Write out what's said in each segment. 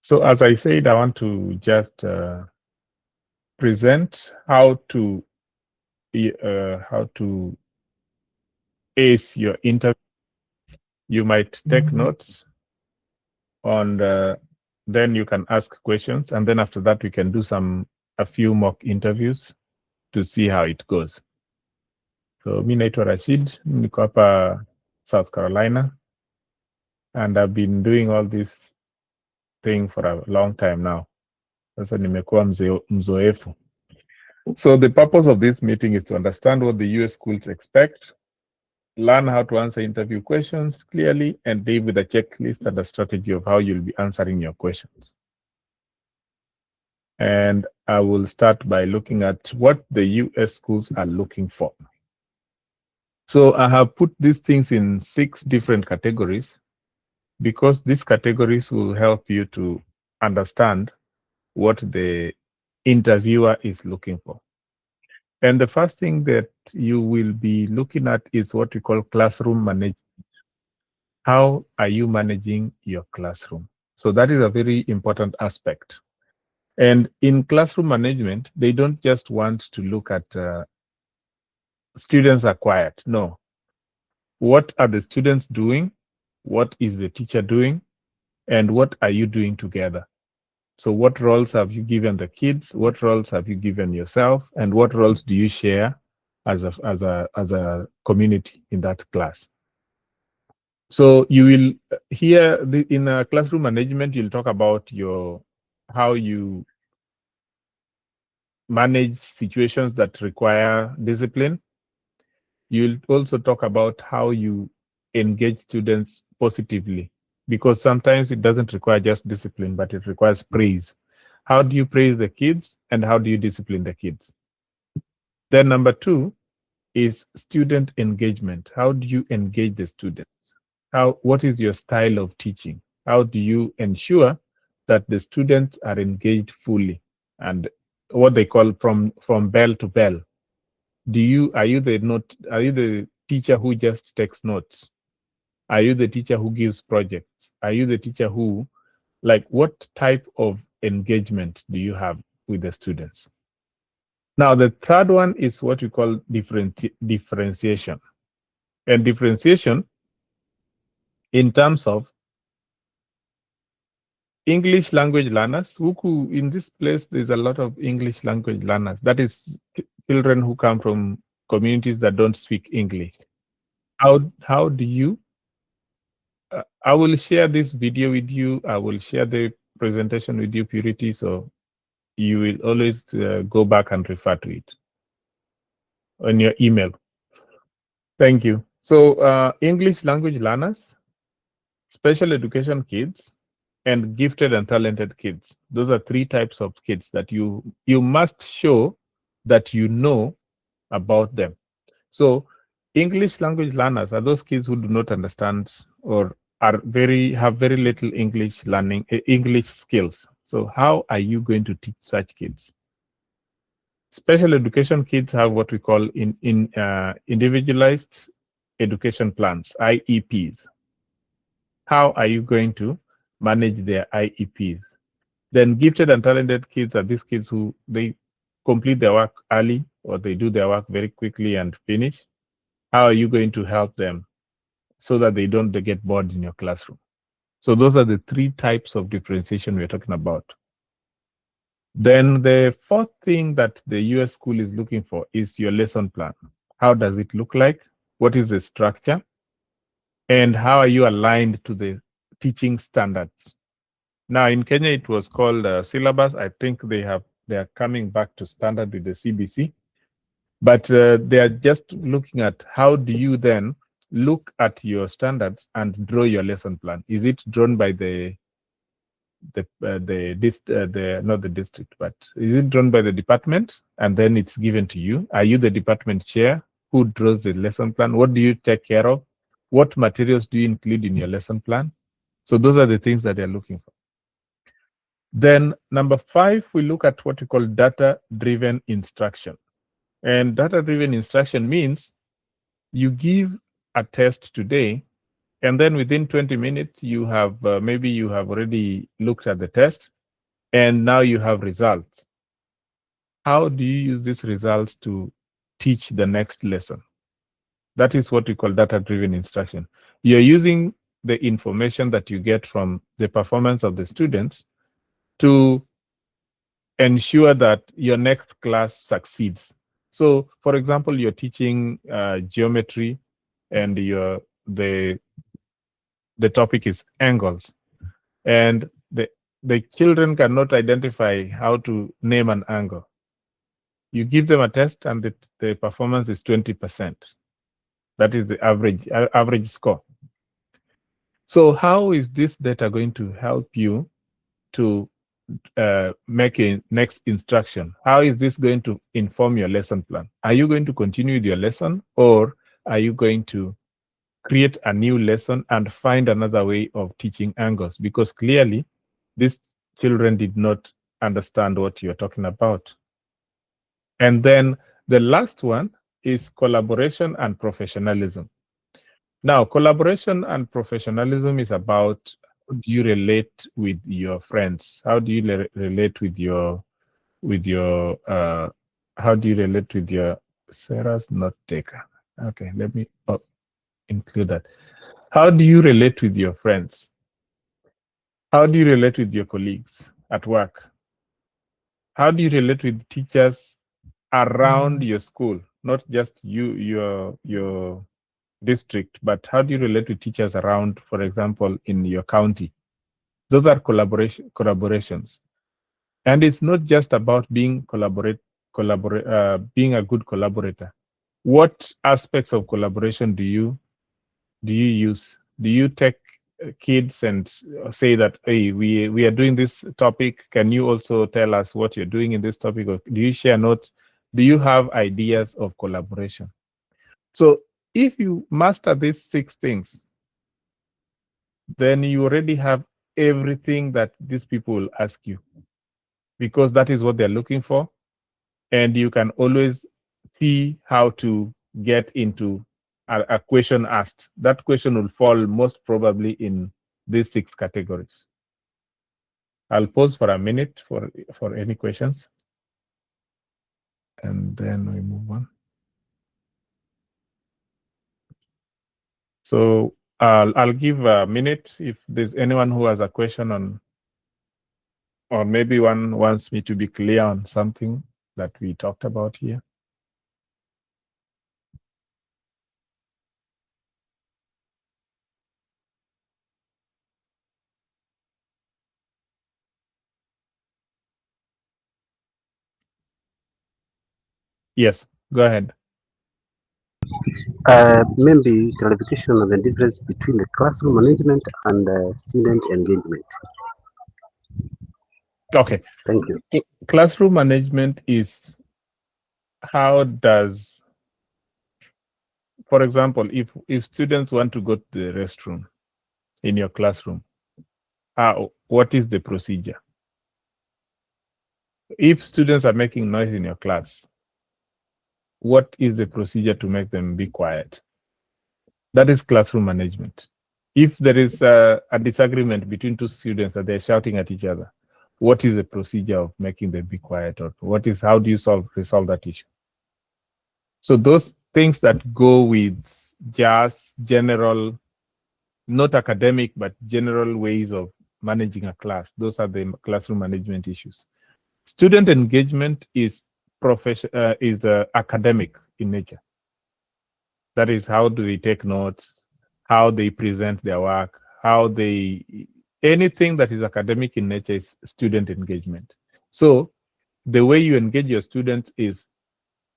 So as I said, I want to just present how to ace your interview. You might take notes on then you can ask questions, and then after that we can do a few mock interviews to see how it goes. So mi naitwa Rashid, niko hapa South Carolina, and I've been doing all this thing for a long time now. Sasa nimekuwa mzoefu. So the purpose of this meeting is to understand what the US schools expect, learn how to answer interview questions clearly, and deal with a checklist and a strategy of how you'll be answering your questions. And I will start by looking at what the US schools are looking for. So I have put these things in 6 different categories because these categories will help you to understand what the interviewer is looking for. And the first thing that you will be looking at is what we call classroom management. How are you managing your classroom? So that is a very important aspect. And in classroom management, they don't just want to look at students are quiet. No. What are the students doing? What is the teacher doing? And what are you doing together? So what roles have you given the kids? What roles have you given yourself? And what roles do you share as a community in that class? So you will here in classroom management, you'll talk about how you manage situations that require discipline. You'll also talk about how you engage students positively, because sometimes it doesn't require just discipline, but it requires praise. How do you praise the kids and how do you discipline the kids? Then number 2 is student engagement. How do you engage the students? What is your style of teaching? How do you ensure that the students are engaged fully and what they call from bell to bell? Are you the teacher who just takes notes? Are you the teacher who gives projects? Are you the teacher who, what type of engagement do you have with the students? Now, the third one is what we call differentiation. And differentiation in terms of English language learners, in this place, there's a lot of English language learners. That is children who come from communities that don't speak English. How do you, I will share this video with you. I will share the presentation with you, Purity, so you will always go back and refer to it on your email. Thank you. So English language learners, special education kids, and gifted and talented kids. Those are 3 types of kids that you must show that you know about them. So English language learners are those kids who do not understand or have very little English skills. So how are you going to teach such kids? Special education kids have what we call individualized education plans, IEPs. How are you going to manage their IEPs? Then gifted and talented kids are these kids who they complete their work early or they do their work very quickly and finish. How are you going to help them so that they don't get bored in your classroom? So those are the 3 types of differentiation we're talking about. Then the 4th thing that the US school is looking for is your lesson plan. How does it look like? What is the structure? And how are you aligned to the teaching standards? Now in Kenya, it was called syllabus. I think they are coming back to standard with the CBC, but they are just looking at how do you then look at your standards and draw your lesson plan. Is it drawn by not the district, but is it drawn by the department and then it's given to you? Are you the department chair who draws the lesson plan? What do you take care of? What materials do you include in your lesson plan? So those are the things that they're looking for. Then number 5, we look at what we call data-driven instruction. And data-driven instruction means you give a test today And then within 20 minutes, you have maybe you have already looked at the test and now you have results. How do you use these results to teach the next lesson? That is what we call data-driven instruction. You're using the information that you get from the performance of the students to ensure that your next class succeeds. So, for example, you're teaching geometry, and the topic is angles, and the children cannot identify how to name an angle. You give them a test, and the performance is 20%. That is the average score. So, how is this data going to help you to make a next instruction? How is this going to inform your lesson plan? Are you going to continue with your lesson, or are you going to create a new lesson and find another way of teaching angles? Because clearly, these children did not understand what you're talking about. And then the last one is collaboration and professionalism. Now, collaboration and professionalism is about how do you relate with your friends? How do you relate with your how do you relate with your Sarah's not taker? Okay, let me include that. How do you relate with your friends? How do you relate with your colleagues at work? How do you relate with teachers around your school? Not just your district, but how do you relate with teachers around, for example, in your county? Those are collaborations. And it's not just about being being a good collaborator. What aspects of collaboration do you use? Do you take kids and say that, hey, we are doing this topic, can you also tell us what you're doing in this topic? Or do you share notes? Do you have ideas of collaboration? So if you master these 6 things, then you already have everything that these people will ask you, because that is what they're looking for. And you can always see how to get into a question asked. That question will fall most probably in these 6 categories. I'll pause for a minute for any questions, and then we move on. So I'll give a minute if there's anyone who has a question on, or maybe one wants me to be clear on something that we talked about here. Yes, go ahead. Maybe clarification on the difference between the classroom management and student engagement. Okay. Thank you. Classroom management is how does, for example, if students want to go to the restroom in your classroom, what is the procedure? If students are making noise in your class, what is the procedure to make them be quiet? That is classroom management. If there is a disagreement between 2 students and they're shouting at each other, what is the procedure of making them be quiet, or how do you resolve that issue? So those things that go with just general, not academic, but general ways of managing a class, those are the classroom management issues. Student engagement is academic in nature. That is, how do they take notes, how they present their work, anything that is academic in nature is student engagement. So the way you engage your students is,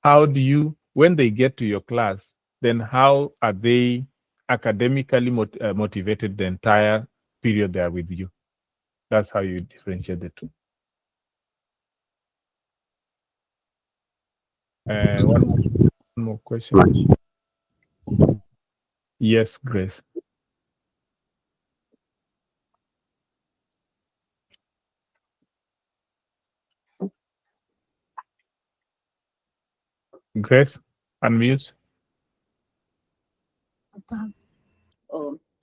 how do you, when they get to your class, then how are they academically motivated the entire period they are with you? That's how you differentiate the two. One more question. Yes, Grace. Grace, unmute.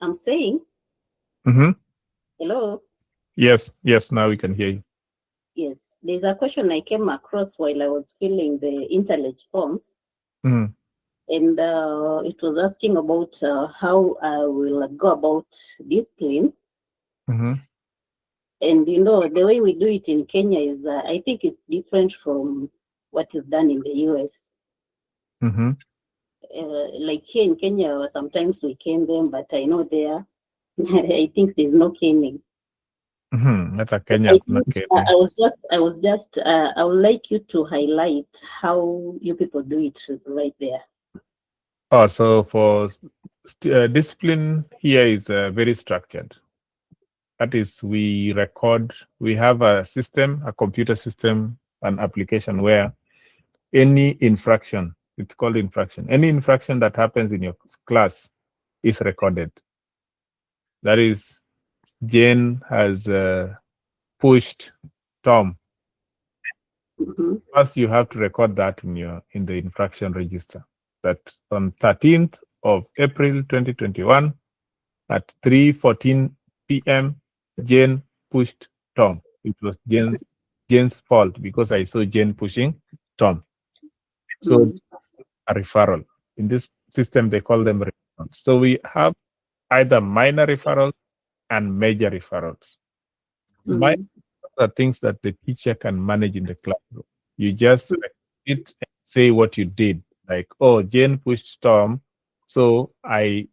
I'm saying, Mm-hmm. hello. Yes, yes, now we can hear you. Yes, there's a question I came across while I was filling the internet forms, Mm-hmm. and it was asking about how I will go about discipline. Mm-hmm. And the way we do it in Kenya is, I think it's different from what is done in the US. Mm-hmm. Like here in Kenya, sometimes we cane them, but I know there, I think there's no caning. Mm-hmm. Hata So Kenya I kuna think Kenya. I would like you to highlight how you people do it right there. Oh, so for discipline here is very structured. That is, we record, we have a system, a computer system, an application where any infraction, it's called infraction, any infraction that happens in your class is recorded. That is, Jane has pushed Tom. Mhm. First, you have to record that in the infraction register. That on 13th of April 2021 at 3:14 p.m., Jane pushed Tom. It was Jane's fault because I saw Jane pushing Tom. So Mm. a referral. In this system, they call them referrals. So we have either minor referrals and major referrals. Minor Mm. are things that the teacher can manage in the classroom. You just repeat and say what you did. Like, oh, Jane pushed Tom. So I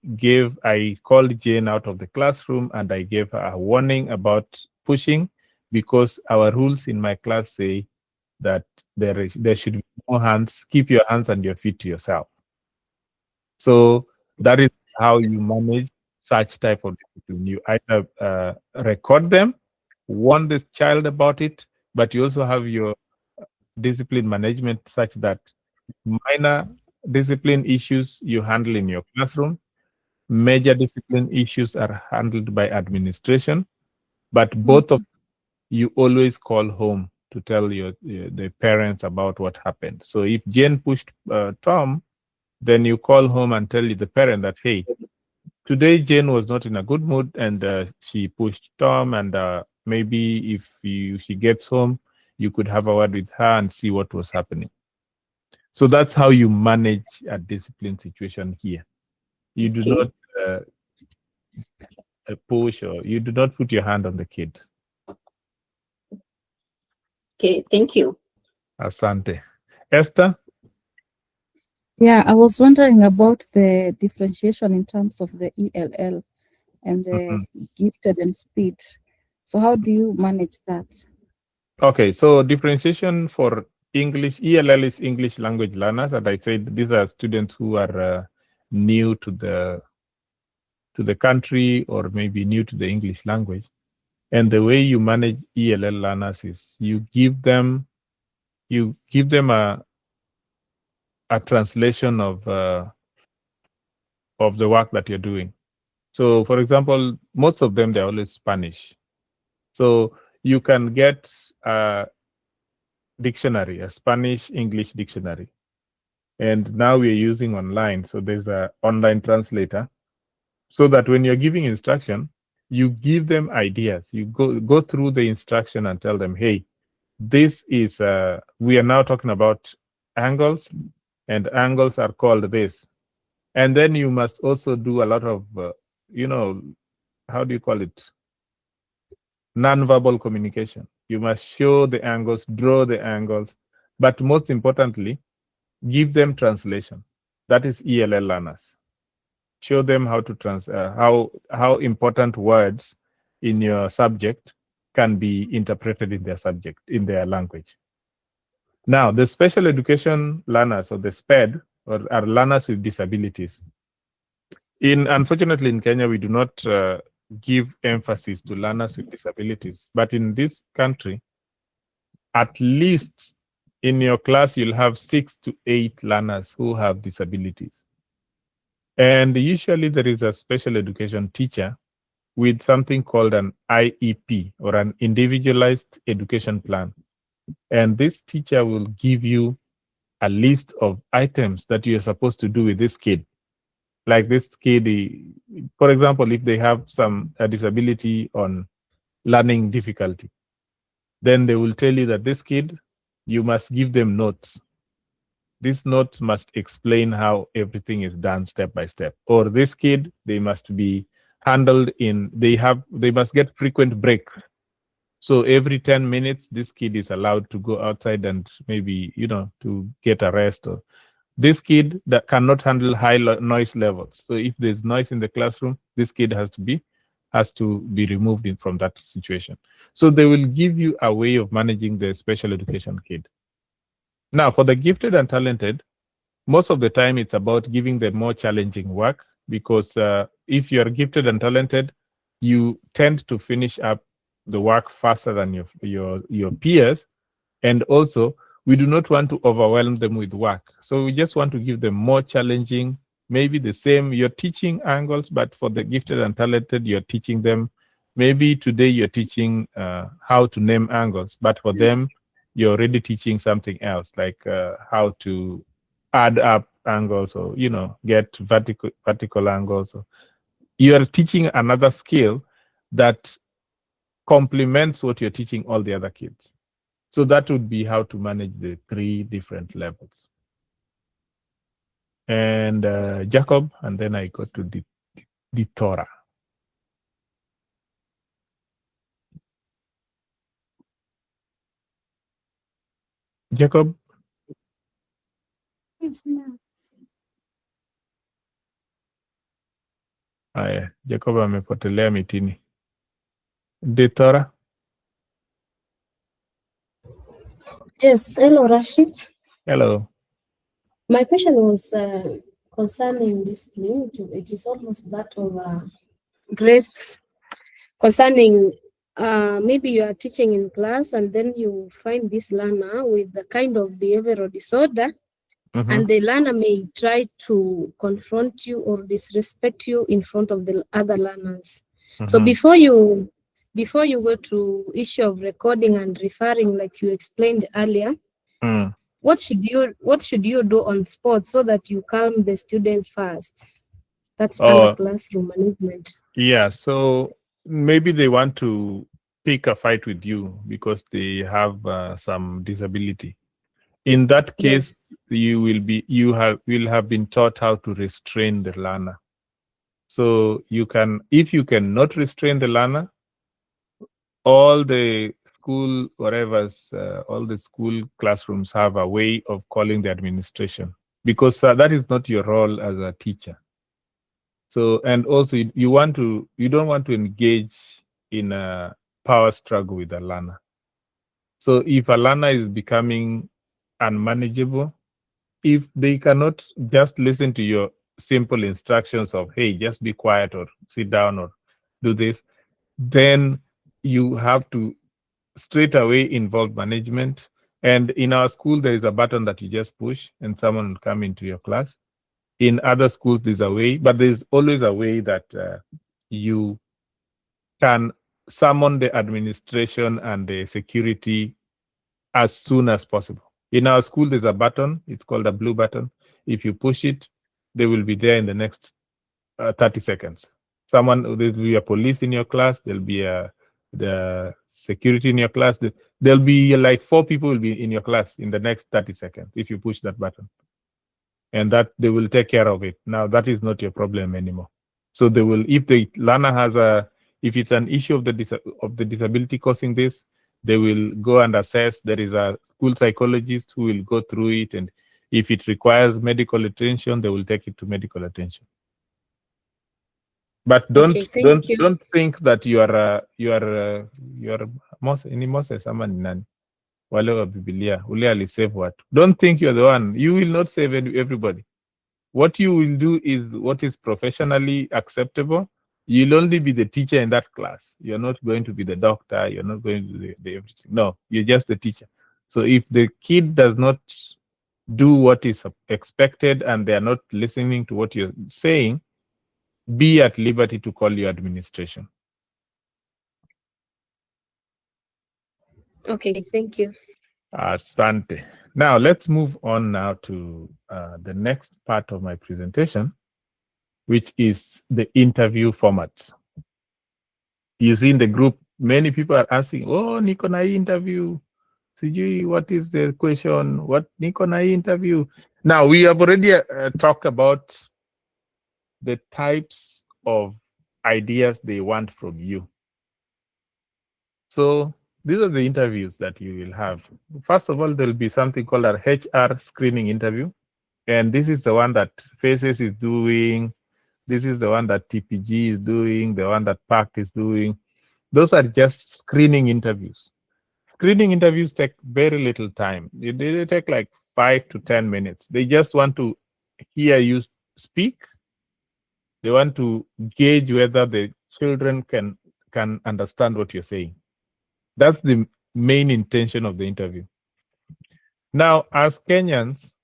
called Jane out of the classroom and I gave her a warning about pushing because our rules in my class say that there should be no hands. Keep your hands and your feet to yourself. So that is how you manage such type of discipline. You either record them, warn the child about it, but you also have your discipline management such that minor discipline issues you handle in your classroom, major discipline issues are handled by administration, but both of you always call home to tell the parents about what happened. So if Jane pushed Tom, then you call home and tell the parent that, hey, today Jane was not in a good mood and she pushed Tom, and maybe if she gets home, you could have a word with her and see what was happening. So that's how you manage a discipline situation here. You do Okay. not uh, push, or you do not put your hand on the kid. Okay. Thank you. Asante. Esther? Yeah, I was wondering about the differentiation in terms of the ELL and the Mhm. gifted and speed. So how do you manage that? Okay, so differentiation for English, ELL is English language learners, and I said these are students who are new to the country or maybe new to the English language. And the way you manage ELL learners is you give them a translation of the work that you're doing. So, for example, most of them they're always Spanish. So you can get a dictionary, a Spanish English dictionary, and now we're using online. So there's a online translator, so that when you're giving instruction, you give them ideas. You go through the instruction and tell them, hey, this is we are now talking about angles, and angles are called this. And then you must also do a lot of you know how do you call it, non-verbal communication. You must show the angles, draw the angles, but most importantly, give them translation. That is ELL learners. Show them how to how important words in your subject can be interpreted in their subject, in their language. Now, the special education learners, or the SPED, or are learners with disabilities. Unfortunately, in Kenya, we do not give emphasis to learners with disabilities. But in this country, at least in your class, you'll have 6 to 8 learners who have disabilities. And usually there is a special education teacher with something called an IEP, or an individualized education plan. And this teacher will give you a list of items that you're supposed to do with this kid. Like this kid, for example, if they have a disability on learning difficulty, then they will tell you that this kid, you must give them notes. These notes must explain how everything is done step by step. Or this kid, they must be handled they must get frequent breaks. So every 10 minutes, this kid is allowed to go outside and maybe, to get a rest. Or this kid that cannot handle high noise levels. So if there's noise in the classroom, this kid has to be removed from that situation. So they will give you a way of managing the special education kid. Now, for the gifted and talented, most of the time it's about giving them more challenging work, because if you're gifted and talented, you tend to finish up the work faster than your peers. And also, we do not want to overwhelm them with work. So we just want to give them more challenging, maybe the same, you're teaching angles, but for the gifted and talented, you're teaching them, maybe today you're teaching how to name angles, but for them, you're already teaching something else, like how to add up angles, or, get vertical angles. You are teaching another skill that complements what you're teaching all the other kids. So that would be how to manage the 3 different levels. And Jacob, and then I go to the Torah. Jacob? Haya, Jacob amepotelea mitini. The Torah? Yes, hello Rashid. Hello. My question was concerning discipline. It is almost that of Grace, concerning maybe you are teaching in class and then you find this learner with the kind of behavioral disorder, and the learner may try to confront you or disrespect you in front of the other learners. So before you go to issue of recording and referring, like you explained earlier, what should you do on spot so that you calm the student first? That's under classroom management. Yeah, so maybe they want to pick a fight with you because they have some disability. In that case, you will have been taught how to restrain the learner. So if you cannot restrain the learner, all the school all the school classrooms have a way of calling the administration, because that is not your role as a teacher. So, and also you don't want to engage in a power struggle with a learner. So if a learner is becoming unmanageable, if they cannot just listen to your simple instructions of, hey, just be quiet or sit down or do this, then you have to straight away involve management. And in our school, there is a button that you just push and someone will come into your class. In other schools, there's a way, but there's always a way that you can summon the administration and the security as soon as possible. In our school, there's a button. It's called a blue button. If you push it, they will be there in the next 30 seconds. There'll be a police in your class. There'll be the security in your class. There'll be like 4 people will be in your class in the next 30 seconds if you push that button. And that they will take care of it. Now, that is not your problem anymore. So they will, if the learner if it's an issue of the disability causing this, they will go and assess. There is a school psychologist who will go through it, and if it requires medical attention, they will take it to medical attention. But don't think that you are Moses ama ni nani wale wa Biblia ule alisave watu. Don't think you're the one. You will not save everybody. What you will do is what is professionally acceptable. You'll only be the teacher in that class. You're not going to be the doctor. You're not going to do the everything. No, you're just the teacher. So if the kid does not do what is expected and they are not listening to what you're saying, be at liberty to call your administration. Okay, thank you. Asante. Now let's move on now to the next part of my presentation. which is the interview formats. You see in the group, many people are asking, oh, niko na hii interview. Sijui, what is the question? What niko na hii interview? Now, we have already talked about the types of ideas they want from you. So these are the interviews that you will have. First of all, there will be something called an HR screening interview. And this is the one that Faces is doing. This is the one that TPG is doing, the one that PACT is doing. Those are just screening interviews. Screening interviews take very little time. They take like 5 to 10 minutes. They just want to hear you speak. They want to gauge whether the children can understand what you're saying. That's the main intention of the interview. Now, as Kenyans,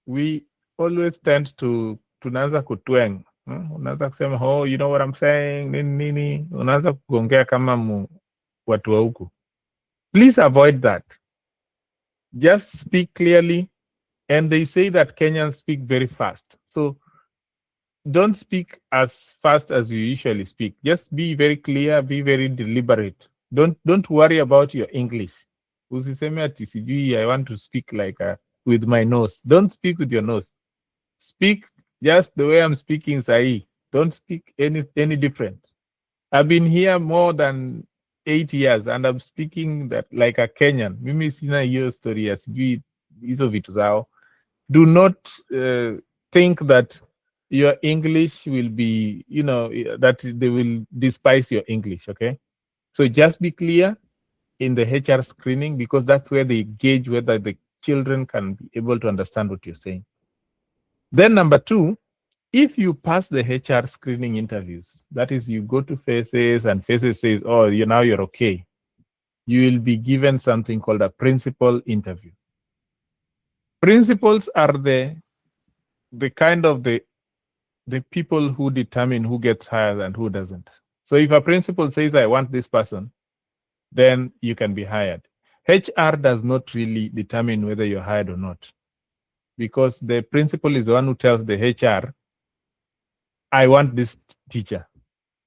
we always tend to tunaanza kutweng. Unaanza kusema, oh, you know what I'm saying, nini. Unaanza kuongea kama watu wa huku. Please avoid that. Just speak clearly. And they say that Kenyans speak very fast. So don't speak as fast as you usually speak. Just be very clear, be very deliberate. Don't worry about your English. Usiseme ati sijui I want to speak like with my nose. Don't speak with your nose. Speak just the way I'm speaking, Sahi. Don't speak any different. I've been here more than 8 years and I'm speaking that like a Kenyan. Mimi sina hiyo story ya sijui hizo vitu zao. Do not think that your English will be, that they will despise your English, okay? So just be clear in the HR screening because that's where they gauge whether the children can be able to understand what you're saying. Then number 2, if you pass the HR screening interviews, that is you go to Faces and Faces says, oh, now you're okay, you will be given something called a principal interview. Principals are the kind of the people who determine who gets hired and who doesn't. So if a principal says, I want this person, then you can be hired. HR does not really determine whether you're hired or not, because the principal is the one who tells the HR, I want this teacher.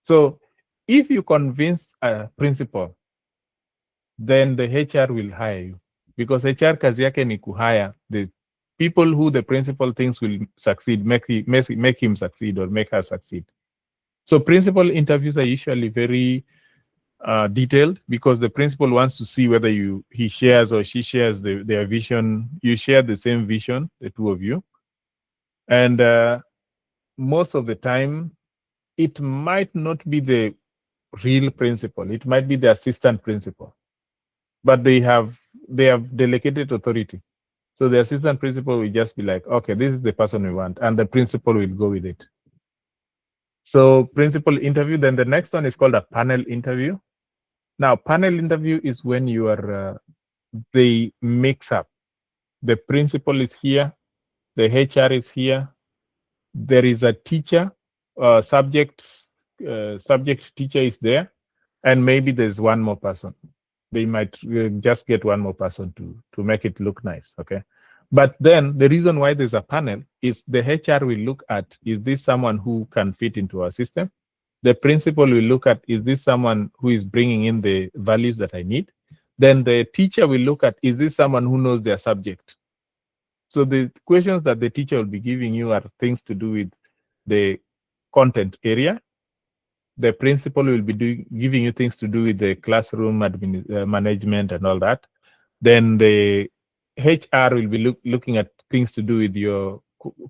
So if you convince a principal, then the HR will hire you, because HR kazi yake ni kuhire the people who the principal thinks will succeed, make him succeed or make her succeed. So principal interviews are usually very detailed because the principal wants to see whether he shares or she shares their vision. You share the same vision, the two of you. And most of the time, it might not be the real principal. It might be the assistant principal. But they have delegated authority. So the assistant principal will just be like, okay, this is the person we want. And the principal will go with it. So principal interview. Then the next one is called a panel interview. Now, panel interview is when you are, they mix up. The principal is here. The HR is here. There is a teacher, subject teacher is there. And maybe there's one more person. They might just get one more person to make it look nice, okay? But then the reason why there's a panel is the HR will look at, is this someone who can fit into our system? The principal will look at, is this someone who is bringing in the values that I need? Then the teacher will look at, is this someone who knows their subject? So the questions that the teacher will be giving you are things to do with the content area. The principal will be giving you things to do with the classroom management and all that. Then the HR will be looking at things to do with your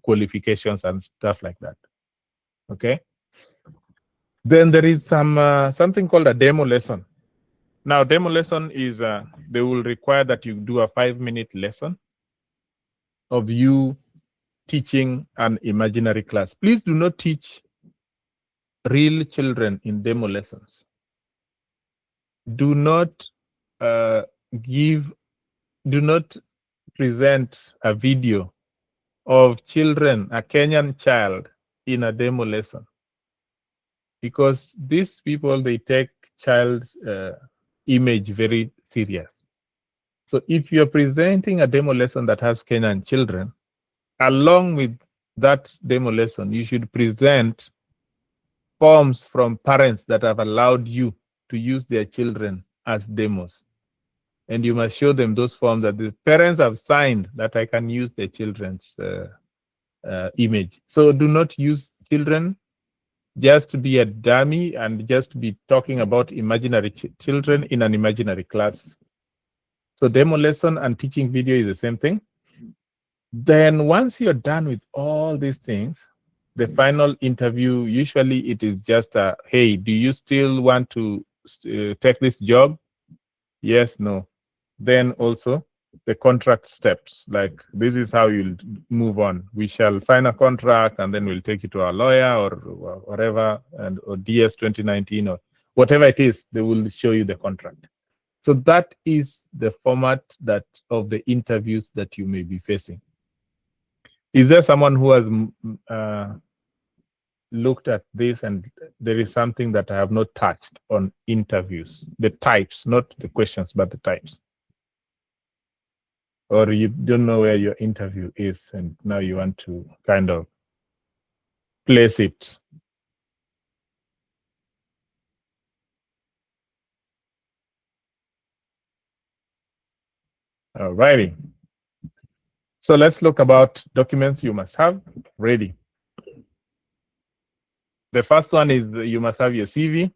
qualifications and stuff like that. Okay. Then there is something called a demo lesson. Now, demo lesson is they will require that you do a 5-minute lesson of you teaching an imaginary class. Please do not teach real children in demo lessons. Do not present a video of children, a Kenyan child in a demo lesson. Because these people, they take child image very serious. So if you're presenting a demo lesson that has Kenyan children, along with that demo lesson, you should present forms from parents that have allowed you to use their children as demos. And you must show them those forms that the parents have signed that I can use their children's image. So do not use children just to be a dummy and just be talking about imaginary children in an imaginary class. So demo lesson and teaching video is the same thing. Then once you're done with all these things, the final interview, usually it is just a, hey, do you still want to take this job? Yes, no. Then also the contract steps, like this is how you'll move on. We shall sign a contract and then we'll take it to our lawyer or whatever, and or DS 2019 or whatever it is, they will show you the contract. So that is the format that of the interviews that you may be facing. Is there someone who has looked at this and there is something that I have not touched on interviews, the types, not the questions, but the types? Or you don't know where your interview is and now you want to kind of place it? All righty. So let's look about documents you must have ready. The first one is you must have your CV.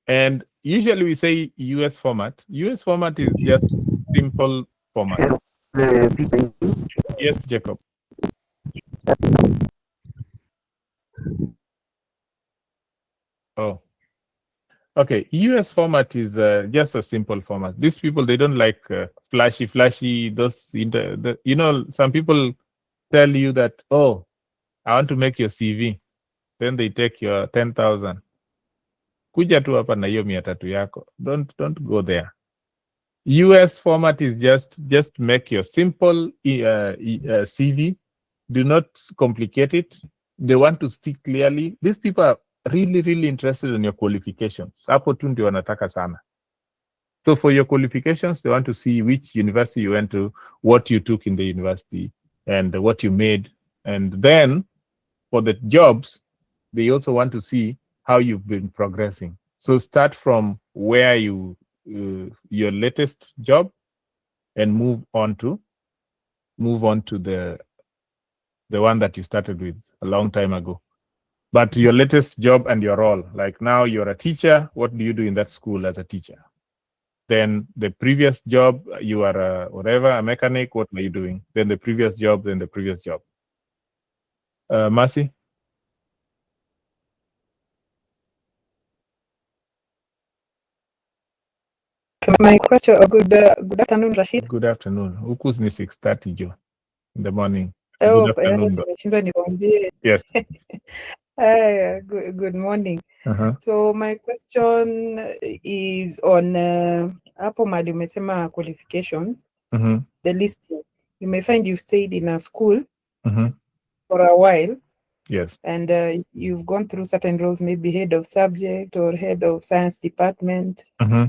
And usually we say US format. US format is just simple format. Yes, Jacob. Oh, okay. US format is just a simple format. These people, they don't like flashy, those, you know, some people tell you that, oh, I want to make your CV. Then they take your 10,000. Kuja tu hapa na hiyo 300 yako. Don't go there. US format is just make your simple CV. Do not complicate it. They want to stick clearly. These people are really interested in your qualifications. Hapo tu ndio wanataka sana. So for your qualifications, they want to see which university you went to, what you took in the university, and what you made. And then for the jobs, they also want to see how you've been progressing. So start from where you your latest job and move on to the one that you started with a long time ago. But your latest job and your role, like now you're a teacher, what do you do in that school as a teacher? Then the previous job, you are a whatever, a mechanic, what are you doing? Then the previous job, then the previous job. Mercy? My question, good afternoon, Rashid. Good afternoon. Huku's ni 6:30 Joe in the morning. Oh, Good afternoon. nimeshindwa nikwambie. Yes. Good morning. Uh-huh. So my question is on hapo mali umesema qualifications. Mm-hmm. The list you may find you've stayed in a school Mm-hmm. for a while. Yes. And you've gone through certain roles, maybe head of subject or head of science department. Mm-hmm.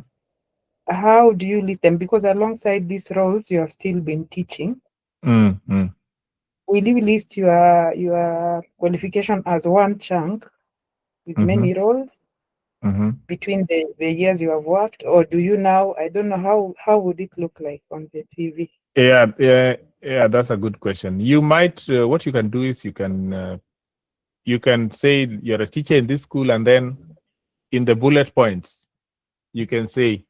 How do you list them? Because alongside these roles, you have still been teaching. Mm-hmm. Will you list your qualification as one chunk with many roles between the years you have worked, or do you now? I don't know how would it look like on the CV? Yeah. That's a good question. You might what you can do is you can say you're a teacher in this school, and then in the bullet points you can say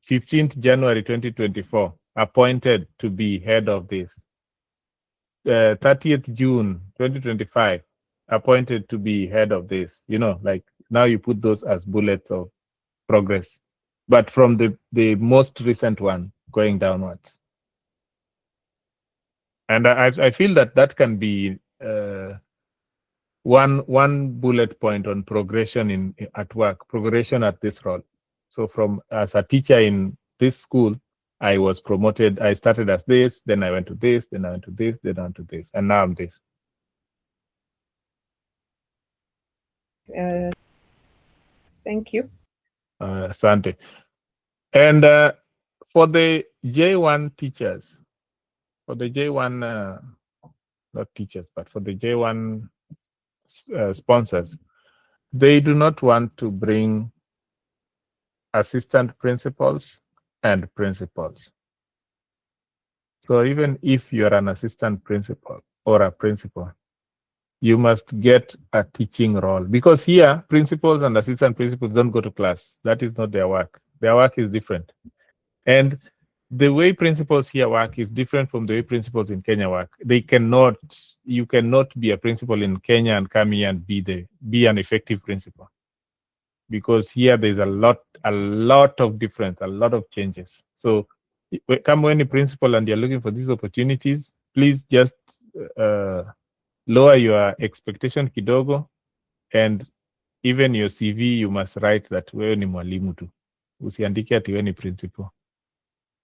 15th January 2024 appointed to be head of this. 30th June 2025 appointed to be head of this. You know, like now you put those as bullets of progress, but from the most recent one going downwards. And I feel that can be one bullet point on progression at work, progression at this role. So from as a teacher in this school, I was promoted. I started as this, then I went to this, then I went to this, then I went to this, and now I'm this. Thank you. Asante. And for the J1 teachers, for the J1, not teachers, but for the J1 sponsors, They do not want to bring assistant principals and principals. So even if you're an assistant principal or a principal, you must get a teaching role, because here principals and assistant principals don't go to class. That is not their work. Their work is different. And the way principals here work is different from the way principals in Kenya work. You cannot be a principal in Kenya and come here and be an effective principal, because here there's a lot of difference, a lot of changes. So come when a principal and you're looking for these opportunities, please just lower your expectation kidogo, and even your CV you must write that wewe ni mwalimu tu, usiandike ati wewe ni principal.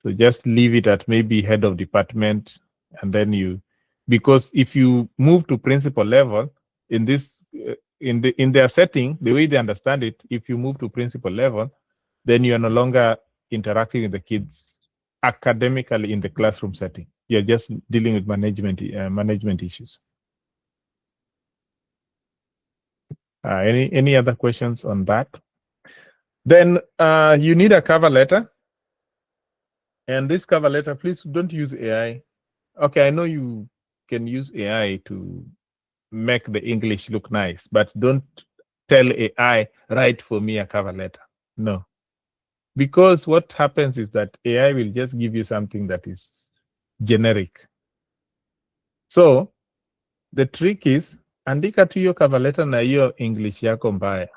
So just leave it at maybe head of department, and then because if you move to principal level in this in their setting, the way they understand it, if you move to principal level, then you are no longer interacting with the kids academically in the classroom setting. You're just dealing with management issues. Any other questions on that? Then you need a cover letter. And this cover letter, please don't use AI. Okay, I know you can use AI to make the English look nice, but don't tell AI, write for me a cover letter. No. Because what happens is that AI will just give you something that is generic. So the trick is, andika tu hiyo cover letter na hiyo English yako mbaya.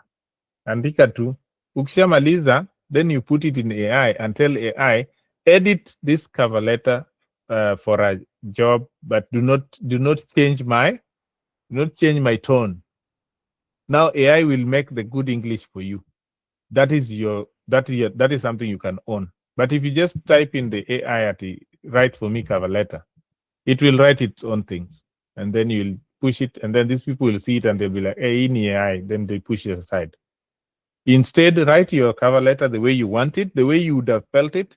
Andika tu. Ukishamaliza, then you put it in AI and tell AI, edit this cover letter for a job, but do not change my tone. Now AI will make the good English for you. That is something you can own. But if you just type in the AI write for me cover letter, it will write its own things, and then you'll push it, and then these people will see it and they'll be like, hey, in AI, then they push it aside. Instead, write your cover letter the way you want it, the way you would have felt it.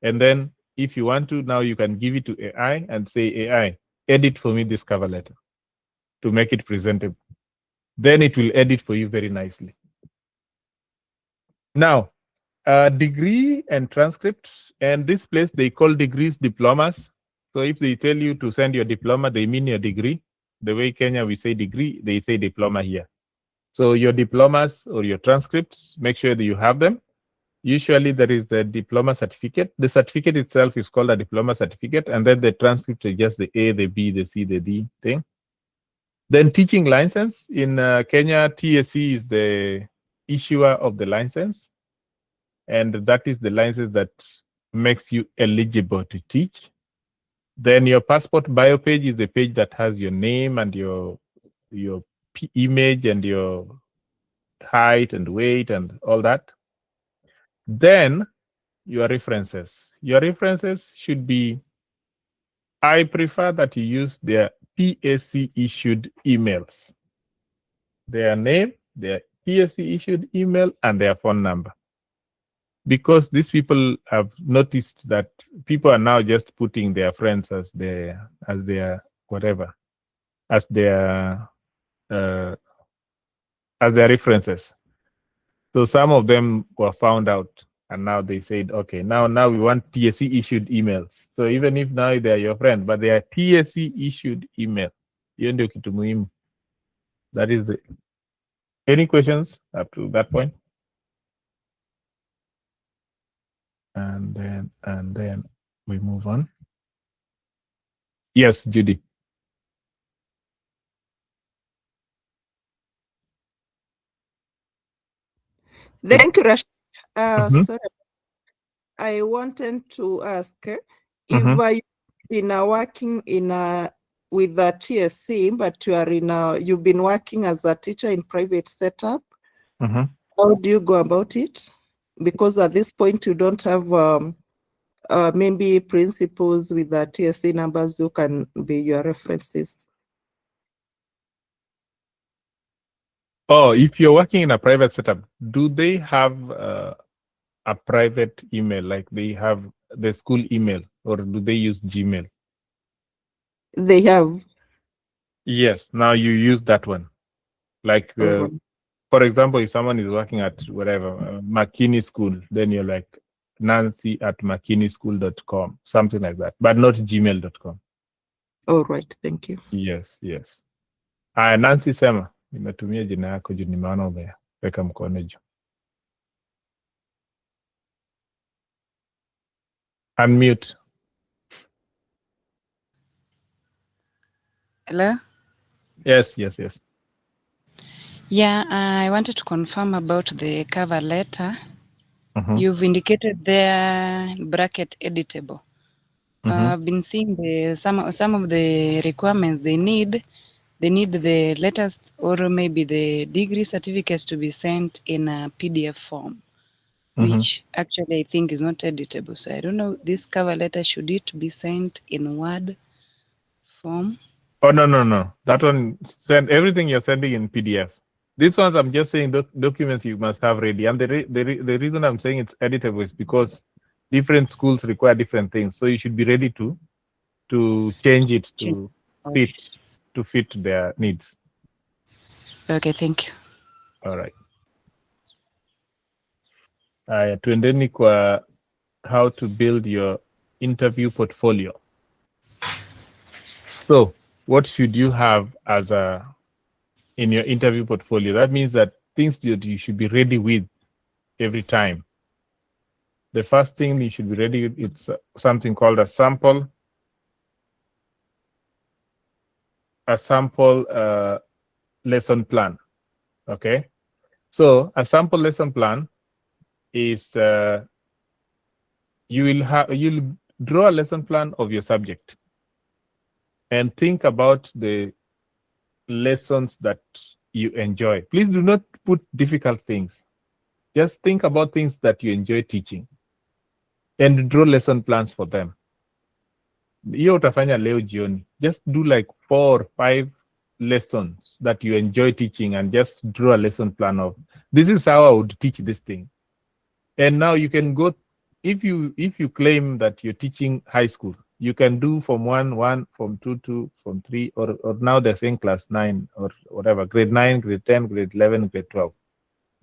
And then if you want to, now you can give it to AI and say, AI, edit for me this cover letter to make it presentable. Then it will edit for you very nicely. Now, degree and transcript, and this place they call degrees diplomas. So if they tell you to send your diploma, they mean your degree. The way Kenya we say degree, they say diploma here. So your diplomas or your transcripts, make sure that you have them. Usually there is the diploma certificate. The certificate itself is called a diploma certificate, and then the transcript is just the A, the B, the C, the D thing. Then teaching license. In Kenya, TSC is the issuer of the license, and that is the license that makes you eligible to teach. Then your passport bio page is the page that has your name and your image and your height and weight and all that. Then your references. Your references should be, I prefer that you use their PSC issued emails. Their name, their PSC issued email, and their phone number. Because these people have noticed that people are now just putting their friends as their references. So some of them were found out, and now they said, okay, now we want TSC issued emails. So even if now they're your friend, but they are TSC issued email. That is it. Any questions up to that point? And then we move on. Yes, Judy. Thank you, Rashid. Sorry. I wanted to ask if you've been working with the TSC, but you've been working as a teacher in private setup. How do you go about it? Because at this point you don't have maybe principals with the TSC numbers who can be your references. Oh, if you're working in a private setup, do they have a private email, like they have the school email, or do they use Gmail? They have. Yes, now you use that one. Like For example, if someone is working at whatever, McKinney School, then you're like Nancy at mckinneyschool.com, something like that, but not gmail.com. All right, thank you. Yes, yes. Nancy sema, nimetumia jina yako juu nimeona umeweka mkono juu. Unmute. Hello? Yes, yes, yes. Yeah, I wanted to confirm about the cover letter. Mhm. You've indicated there bracket editable. Mhm. I've been seeing some of the requirements they need the letters or maybe the degree certificates to be sent in a PDF form, which actually I think is not editable. So I don't know, this cover letter, should it be sent in Word form? Oh, no. That one, send everything you're sending in PDF. These ones, I'm just saying documents you must have ready. And the reason I'm saying it's editable is because different schools require different things. So you should be ready to change it to fit their needs. Okay, thank you. All right. Tuendeni kwa how to build your interview portfolio. So what should you have as in your interview portfolio? That means that things that you should be ready with every time. The first thing you should be ready with, it's something called a sample lesson plan. Okay, so a sample lesson plan is you'll draw a lesson plan of your subject and think about the lessons that you enjoy. Please do not put difficult things. Just think about things that you enjoy teaching and draw lesson plans for them. Hiyo utafanya leo jioni. Just do like 4 or 5 lessons that you enjoy teaching and just draw a lesson plan of, this is how I would teach this thing. And now you can go, if you claim that you're teaching high school, you can do Form 1, Form 2, Form 3, or now they're saying class 9 or whatever, grade 9, grade 10, grade 11, grade 12.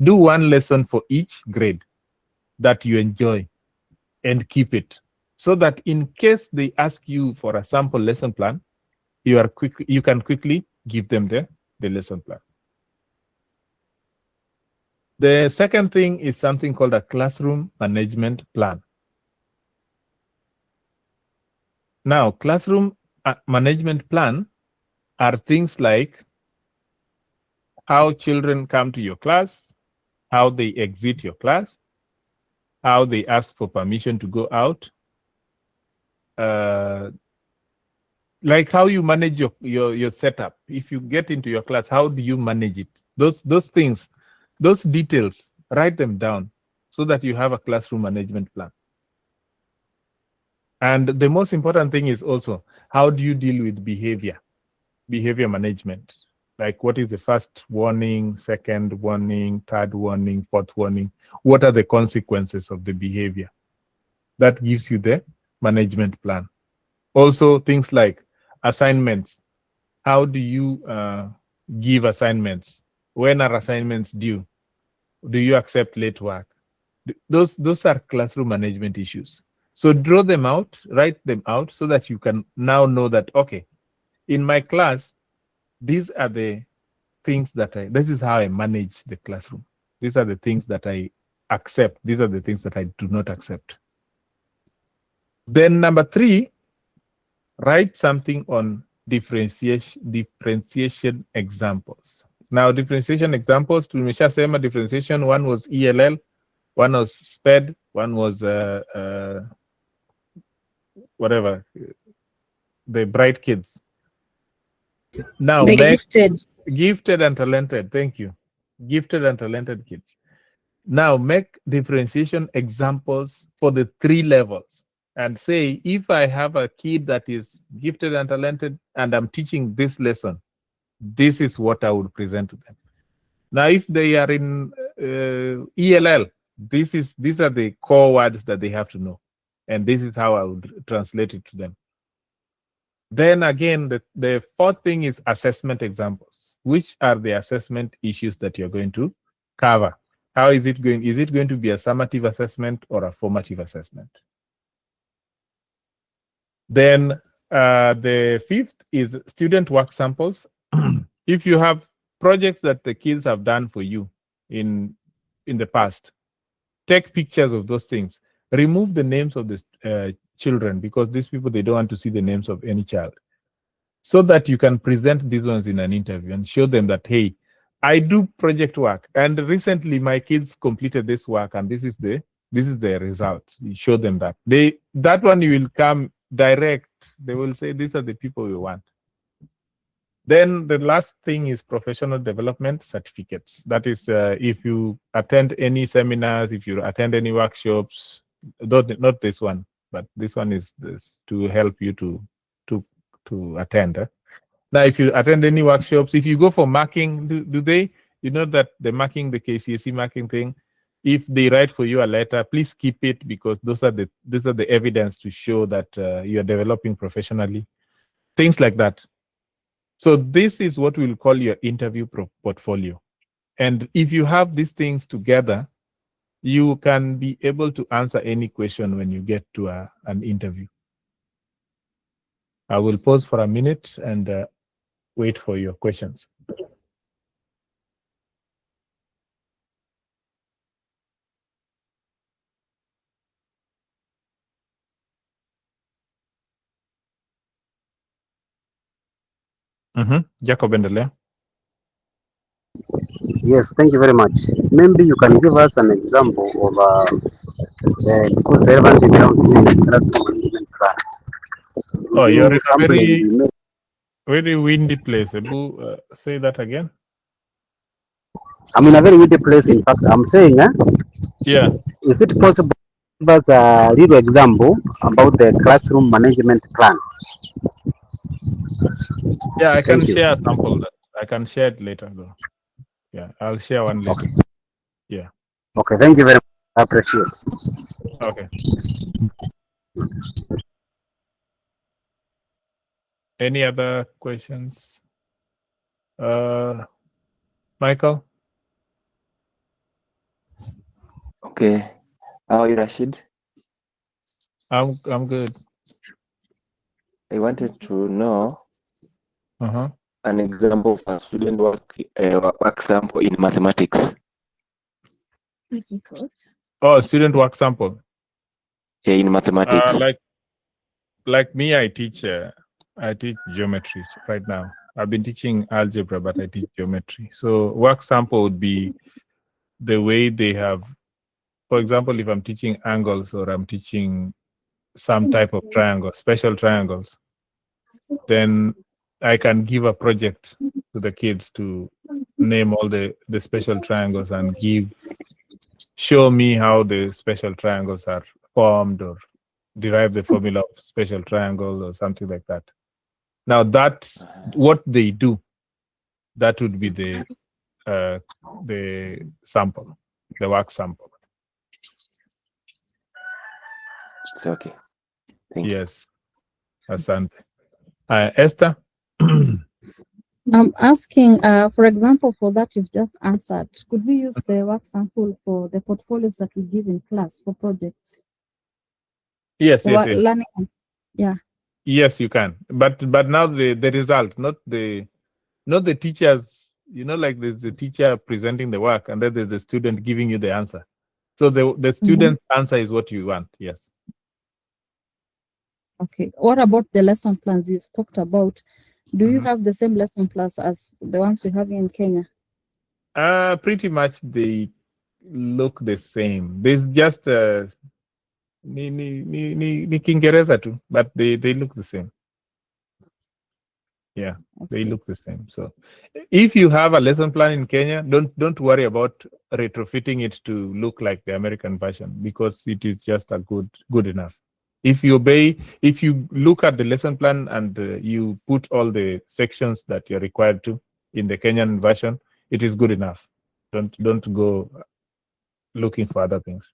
Do one lesson for each grade that you enjoy and keep it, so that in case they ask you for a sample lesson plan, you can quickly give them the lesson plan. The second thing is something called a classroom management plan. Now, classroom management plan are things like how children come to your class, how they exit your class, how they ask for permission to go out, like how you manage your setup. If you get into your class, how do you manage it? Those things, those details, write them down so that you have a classroom management plan. And the most important thing is also, how do you deal with behavior management? Like, what is the first warning, second warning, third warning, fourth warning? What are the consequences of the behavior? That gives you the management plan. Also, things like assignments. How do you give assignments? When are assignments due? Do you accept late work? Those are classroom management issues. So draw them out, write them out, so that you can now know that, okay, in my class, these are the things that this is how I manage the classroom. These are the things that I accept. These are the things that I do not accept. Then number 3, write something on differentiation examples. Now, differentiation examples, tumeshasema differentiation, one was ELL, one was SPED, one was whatever, the bright kids. Now, The gifted and talented, thank you. Gifted and talented kids. Now, make differentiation examples for the 3 levels and say, if I have a kid that is gifted and talented and I'm teaching this lesson, this is what I would present to them. Now, if they are in ELL, these are the core words that they have to know. And this is how I would translate it to them. Then again, the 4th thing is assessment examples. which are the assessment issues that you're going to cover. How is it going? Is it going to be a summative assessment or a formative assessment? Then the fifth is student work samples. If you have projects that the kids have done for you in the past, take pictures of those things. Remove the names of the children, because these people, they don't want to see the names of any child, so that you can present these ones in an interview and show them that, hey, I do project work, and recently my kids completed this work, and this is the result. You show them that. That one you will come direct. They will say, these are the people we want. Then the last thing is professional development certificates. That is, if you attend any seminars, if you attend any workshops, not this one, but this one is this to help you to attend. Now, if you attend any workshops, if you go for marking, do they, you know that the marking, the KCSE marking thing, if they write for you a letter, please keep it, because these are the evidence to show that you are developing professionally, things like that. So this is what we'll call your interview portfolio. And if you have these things together, you can be able to answer any question when you get to an interview. I will pause for a minute and wait for your questions. Jacob endelea. Yes, thank you very much. Maybe you can give us an example of because relevant in terms of this classroom management plan. Oh, you're in a Sampling, very windy place. Ebu, say that again. I'm in a very windy place. In fact, I'm saying, Yeah. is it possible to give us a real example about the classroom management plan? Yeah, I can Thank you. share a sample. I can share it later, though. Yeah, I'll share one later. Okay. Yeah. Okay, thank you very much. I appreciate it. Okay. Any other questions? Michael? Okay. How are you, Rashid? I'm good. I wanted to know Uh-huh. an example of a student work sample in mathematics. Oh, student work sample. Yeah, in mathematics. Like me, I teach geometries right now. I've been teaching algebra, but I teach geometry. So work sample would be the way they have, for example, if I'm teaching angles or I'm teaching some type of triangle, special triangles, then I can give a project to the kids to name all the special triangles and show me how the special triangles are formed, or derive the formula of special triangle or something like that. Now that's what they do. That would be the sample, the work sample. It's okay. Thank you. Yes. Asante. Esther? I'm asking, for example, for that you've just answered, could we use the work sample for the portfolios that we give in class for projects? Yes. Learning. Yeah. Yes, you can. But now the result, not the teachers, like there's the teacher presenting the work and then there's the student giving you the answer. So the student's answer is what you want. Yes. Okay. What about the lesson plans you've talked about? Do you have the same lesson plans as the ones we have in Kenya? Pretty much they look the same. There's just ni Kiingereza too, but they look the same. Yeah, they look the same. So if you have a lesson plan in Kenya, don't worry about retrofitting it to look like the American version, because it is just a good enough. If you look at the lesson plan and you put all the sections that you're required to in the Kenyan version, it is good enough. Don't go looking for other things.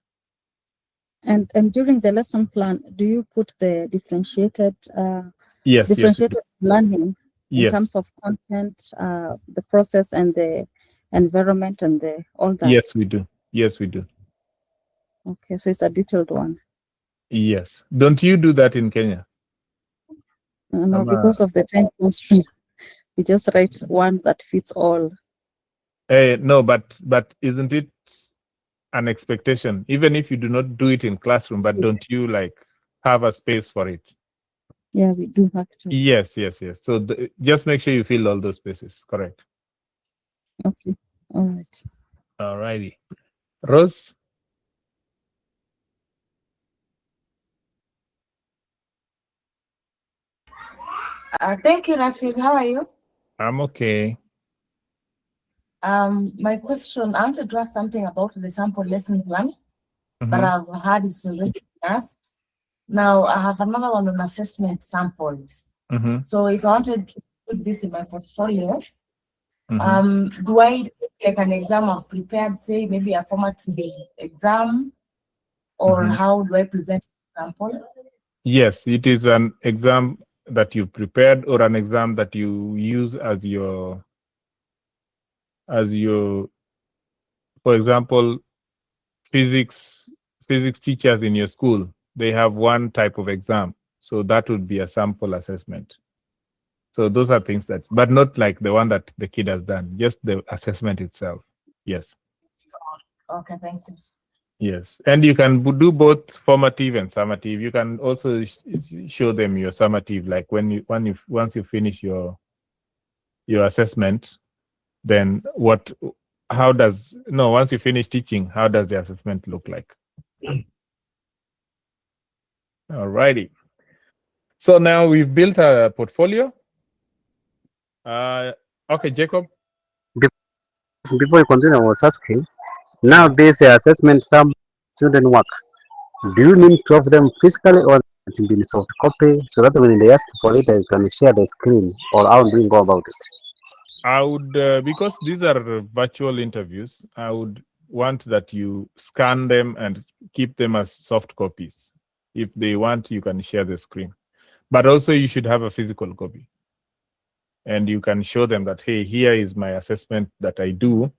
And during the lesson plan, do you put the differentiated yes learning? in Yes. terms of content, the process and the environment and the all that? Yes, we do. Yes, we do. Okay, so it's a detailed one. Yes. Don't you do that in Kenya? No, because of the time constraint, we just write one that fits all. No, but isn't it an expectation, even if you do not do it in classroom, but don't you like have a space for it? Yeah, we do actually. Yes. So just make sure you fill all those spaces. Correct. Okay. All right. All righty. Rose? Thank you, Rashid. How are you? I'm okay. My question, I wanted to ask something about the sample lesson plan, but I've heard it's already asked. Now I have another one on assessment samples. So if I wanted to put this in my portfolio, do I take an exam I've prepared, say maybe a format exam, or how do I present the sample? Yes, it is an exam that you prepared or an exam that you use as your, for example, physics teachers in your school, they have one type of exam. So that would be a sample assessment. So those are things that, but not like the one that the kid has done, just the assessment itself. Yes. Okay, thank you. Yes, and you can do both formative and summative. You can also show them your summative, like once you finish your assessment, then once you finish teaching, how does the assessment look like? All righty. So now we've built a portfolio. Okay, Jacob. Before you continue, I was asking, nowadays assessment, some student work, do you need to have them physically or it be in soft copy so that when they ask for it, I can share the screen, or how do you go about it? I would, because these are virtual interviews, I would want that you scan them and keep them as soft copies. If they want, you can share the screen. But also you should have a physical copy. And you can show them that, hey, here is my assessment that I do.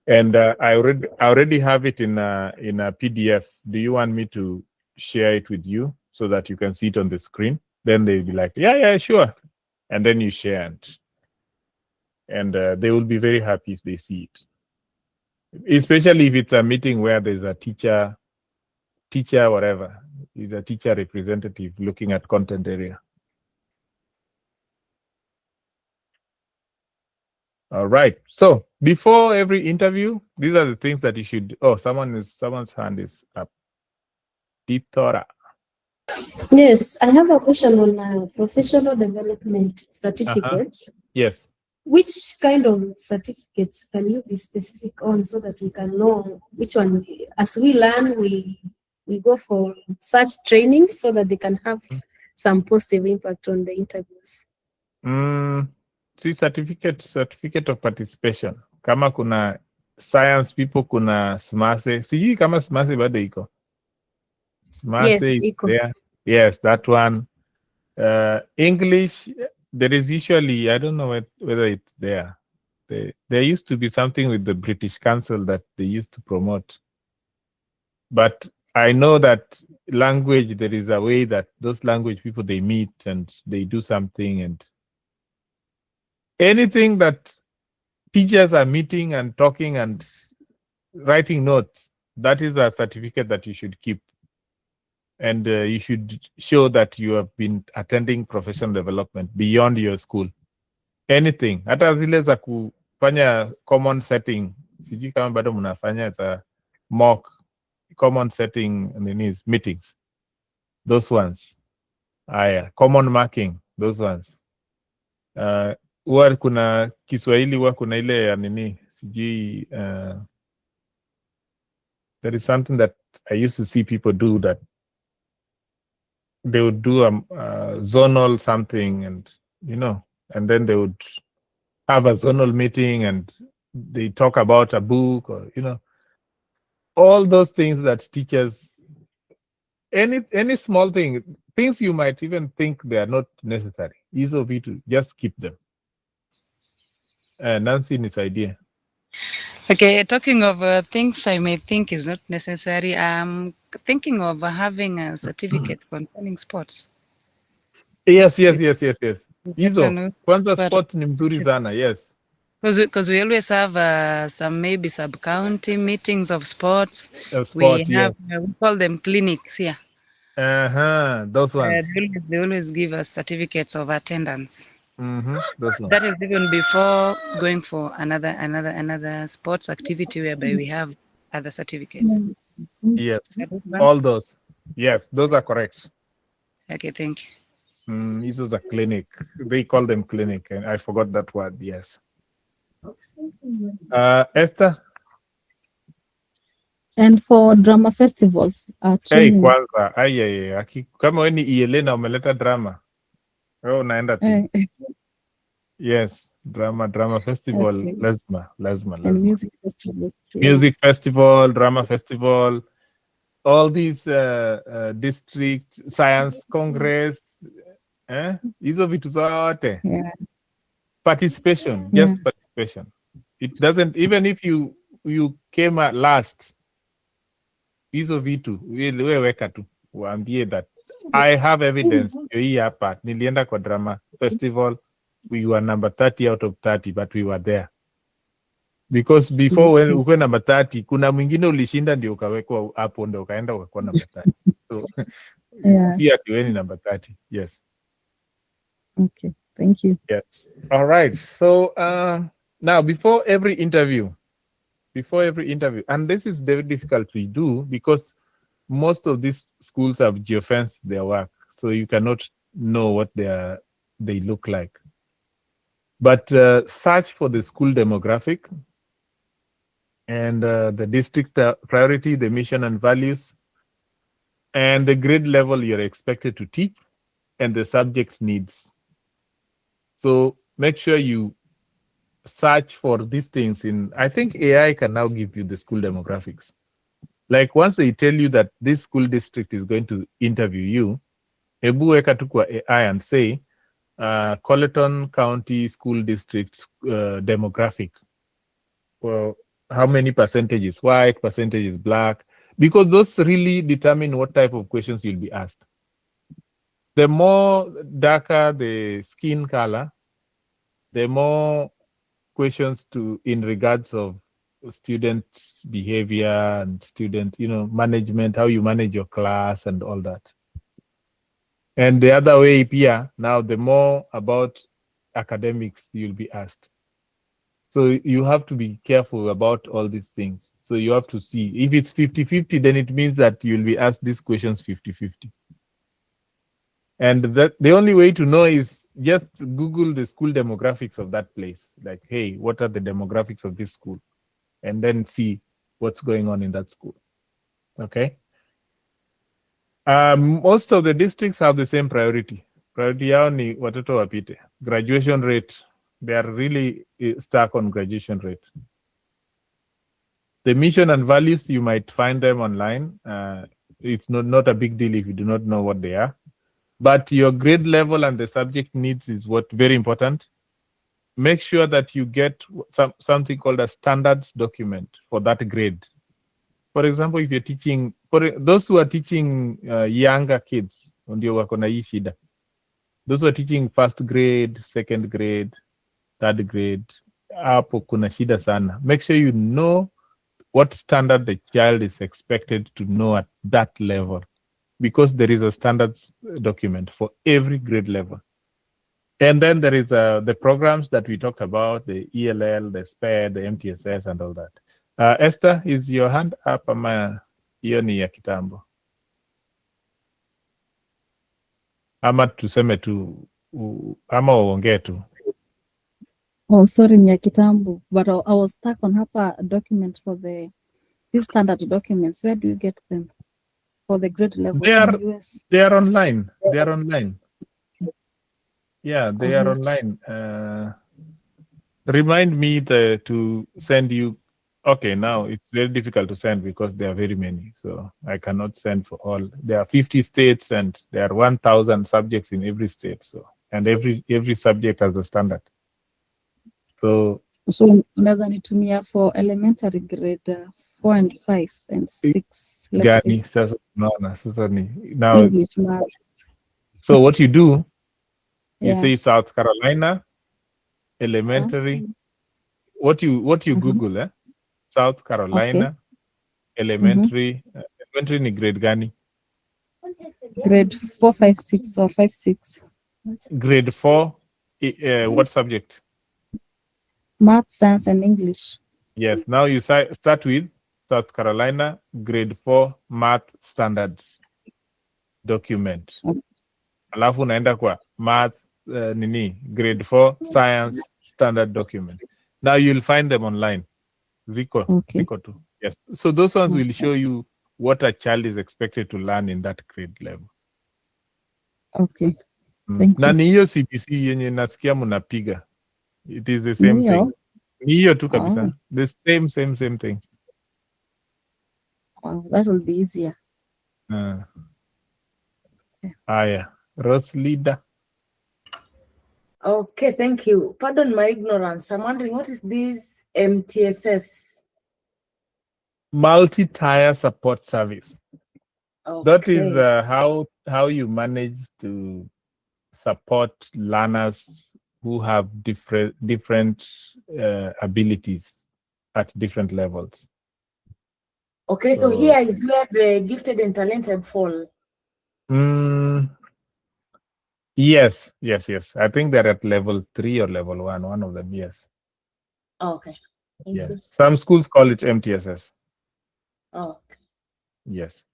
And I already have it in a PDF. Do you want me to share it with you so that you can see it on the screen? Then they'll be like, yeah, sure. And then you share it. And they will be very happy if they see it. Especially if it's a meeting where there's a teacher, whatever, is a teacher representative looking at content area. All right. So before every interview, these are the things that you should. Oh, someone's hand is up. Titora. Yes, I have a question on professional development certificates. Yes. Which kind of certificates can you be specific on so that we can know which one, as we learn, we go for such trainings so that they can have some positive impact on the interviews? See, certificate of participation. Kama kuna science people, kuna SMASE. Sijui kama SMASE bado iko. SMASE is there. Yes, that one. English, there is usually, I don't know whether it's there. There used to be something with the British Council that they used to promote. But I know that language, there is a way that those language people, they meet and they do something, and anything that teachers are meeting and talking and writing notes, that is a certificate that you should keep. And you should show that you have been attending professional development beyond your school. Anything. Hata zile za kufanya common setting. Sijui kama bado mnafanya za mock common setting meetings. Those ones. Common marking. Those ones. Huwa kuna Kiswahili, huwa kuna ile ya nini, sijui there is something that I used to see people do, that they would do a zonal something, and and then they would have a zonal meeting and they talk about a book, or all those things that teachers, any small things you might even think they are not necessary, easy of you to just keep them. Nancy is idea. Okay, talking of things I may think is not necessary, I'm thinking of having a certificate concerning sports. Yes. Hizo Veteran kwanza but sport ni mzuri sana. Yes. because we always have some maybe sub-county meetings of sports. Sports, We have yes. we call them clinics here. Those ones. They always give us certificates of attendance. Those ones. That is even before going for another sports activity whereby we have other certificates. Yes. Are those ones? All those. Yes, those are correct. Okay, thank you. This is a clinic. They call them clinic, and I forgot that word. Yes. Esther. And for drama festivals, Hey, training. kwanza. Kama wewe ni Elena umeleta drama. Wewe unaenda tu. Yes, drama festival. Okay. Lazima. And music festivals. Music festival, drama festival, all these district science congress, hizo vitu zote. Yeah. Participation, just participation. It doesn't, even if you came at last, hizo vitu wewe weka tu waambie that I have evidence hii hapa nilienda kwa drama festival, we were number 30 out of 30 but we were there. Because before when uko number 30 kuna mwingine ulishinda ndio ukawekwa hapo ndio ukaenda ukakuwa number 30. So see at you number 30. Yes. Okay. Thank you. Yes. All right. So now before every interview, and this is very difficult to do because most of these schools have geofenced their work, so you cannot know what they look like. But search for the school demographic and the district priority, the mission and values, and the grade level you're expected to teach, and the subject needs. So make sure you search for these things I think AI can now give you the school demographics. Like once they tell you that this school district is going to interview you, hebu weka tu kwa AI and say, Colleton County School District demographic. Well, how many percentage is white, percentage is black? Because those really determine what type of questions you'll be asked. The more darker the skin color, the more questions in regards of student behavior and student, management, how you manage your class and all that. And the other way, now the more about academics you'll be asked. So you have to be careful about all these things. So you have to see if it's 50-50, then it means that you'll be asked these questions 50-50. And the only way to know is just Google the school demographics of that place. Like, hey, what are the demographics of this school? And then see what's going on in that school. Okay. Most of the districts have the same priority. Priority yao ni watoto wapite. Graduation rate, they are really stuck on graduation rate. The mission and values, you might find them online. It's not a big deal if you do not know what they are. But your grade level and the subject needs is very important. Make sure that you get something called a standards document for that grade. For example, if you're teaching, for those who are teaching younger kids, ndio wako na hii shida. Those who are teaching first grade, second grade, third grade, hapo kuna shida sana. Make sure you know what standard the child is expected to know at that level, because there is a standards document for every grade level. And then there is the programs that we talked about, the ELL, the SPED, the MTSS, and all that. Esther, is your hand up? Ama hiyo ni ya kitambo? Ama tuseme tu, ama uongee tu? Oh, sorry, ni ya kitambo, but I was stuck on hapa document for these standard documents. Where do you get them for the grade levels in the US? They are online. They are online. Yeah, they are online. Remind me to send you. Okay, now it's very difficult to send because there are very many. So I cannot send for all. There are 50 states and there are 1,000 subjects in every state. So, and every subject has a standard. So unaweza nitumia for elementary grade 4 and 5 and 6 gani sasa unaona sasa ni now English, maths. so what you do you Yeah. say South Carolina elementary what you Google South Carolina elementary elementary ni grade gani? Grade 4, 5, 6 or 5, 6. Grade 4 what subject? Math, science and English. Yes, now you start with South Carolina grade 4 math standards document. Alafu unaenda kwa math grade 4 science standard document. Now you'll find them online. Ziko tu. Yes. So those ones will show you what a child is expected to learn in that grade level. Okay. Thank Na you. ni hiyo CBC yenye nasikia mnapiga. It is the same thing. Ni hiyo tu kabisa. The same thing. Wow, that will be easier. Aya, Roslida. Okay, thank you. Pardon my ignorance. I'm wondering, what is this MTSS? Multi-tier support service. Okay. That is how you manage to support learners who have different abilities at different levels. Okay, so here is where the gifted and talented fall. Yes. I think they're at level 3 or level 1, one of them, yes. Okay. Thank you. Some schools call it MTSS. Okay. Yes.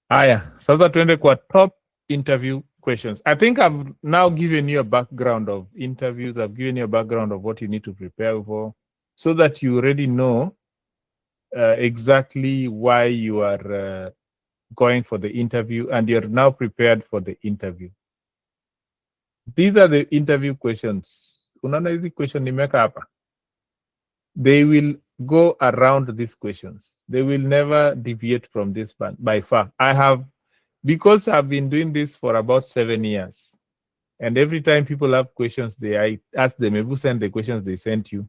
Aya, sasa tuende kwa top interview questions. I think I've now given you a background of interviews. I've given you a background of what you need to prepare for so that you already know exactly why you are going for the interview and you're now prepared for the interview. These are the interview questions. Unaona hizi question nimeweka hapa. They will go around these questions. They will never deviate from this by far. Because I've been doing this for about 7 years, and every time people have questions, I ask them, who send the questions they sent you,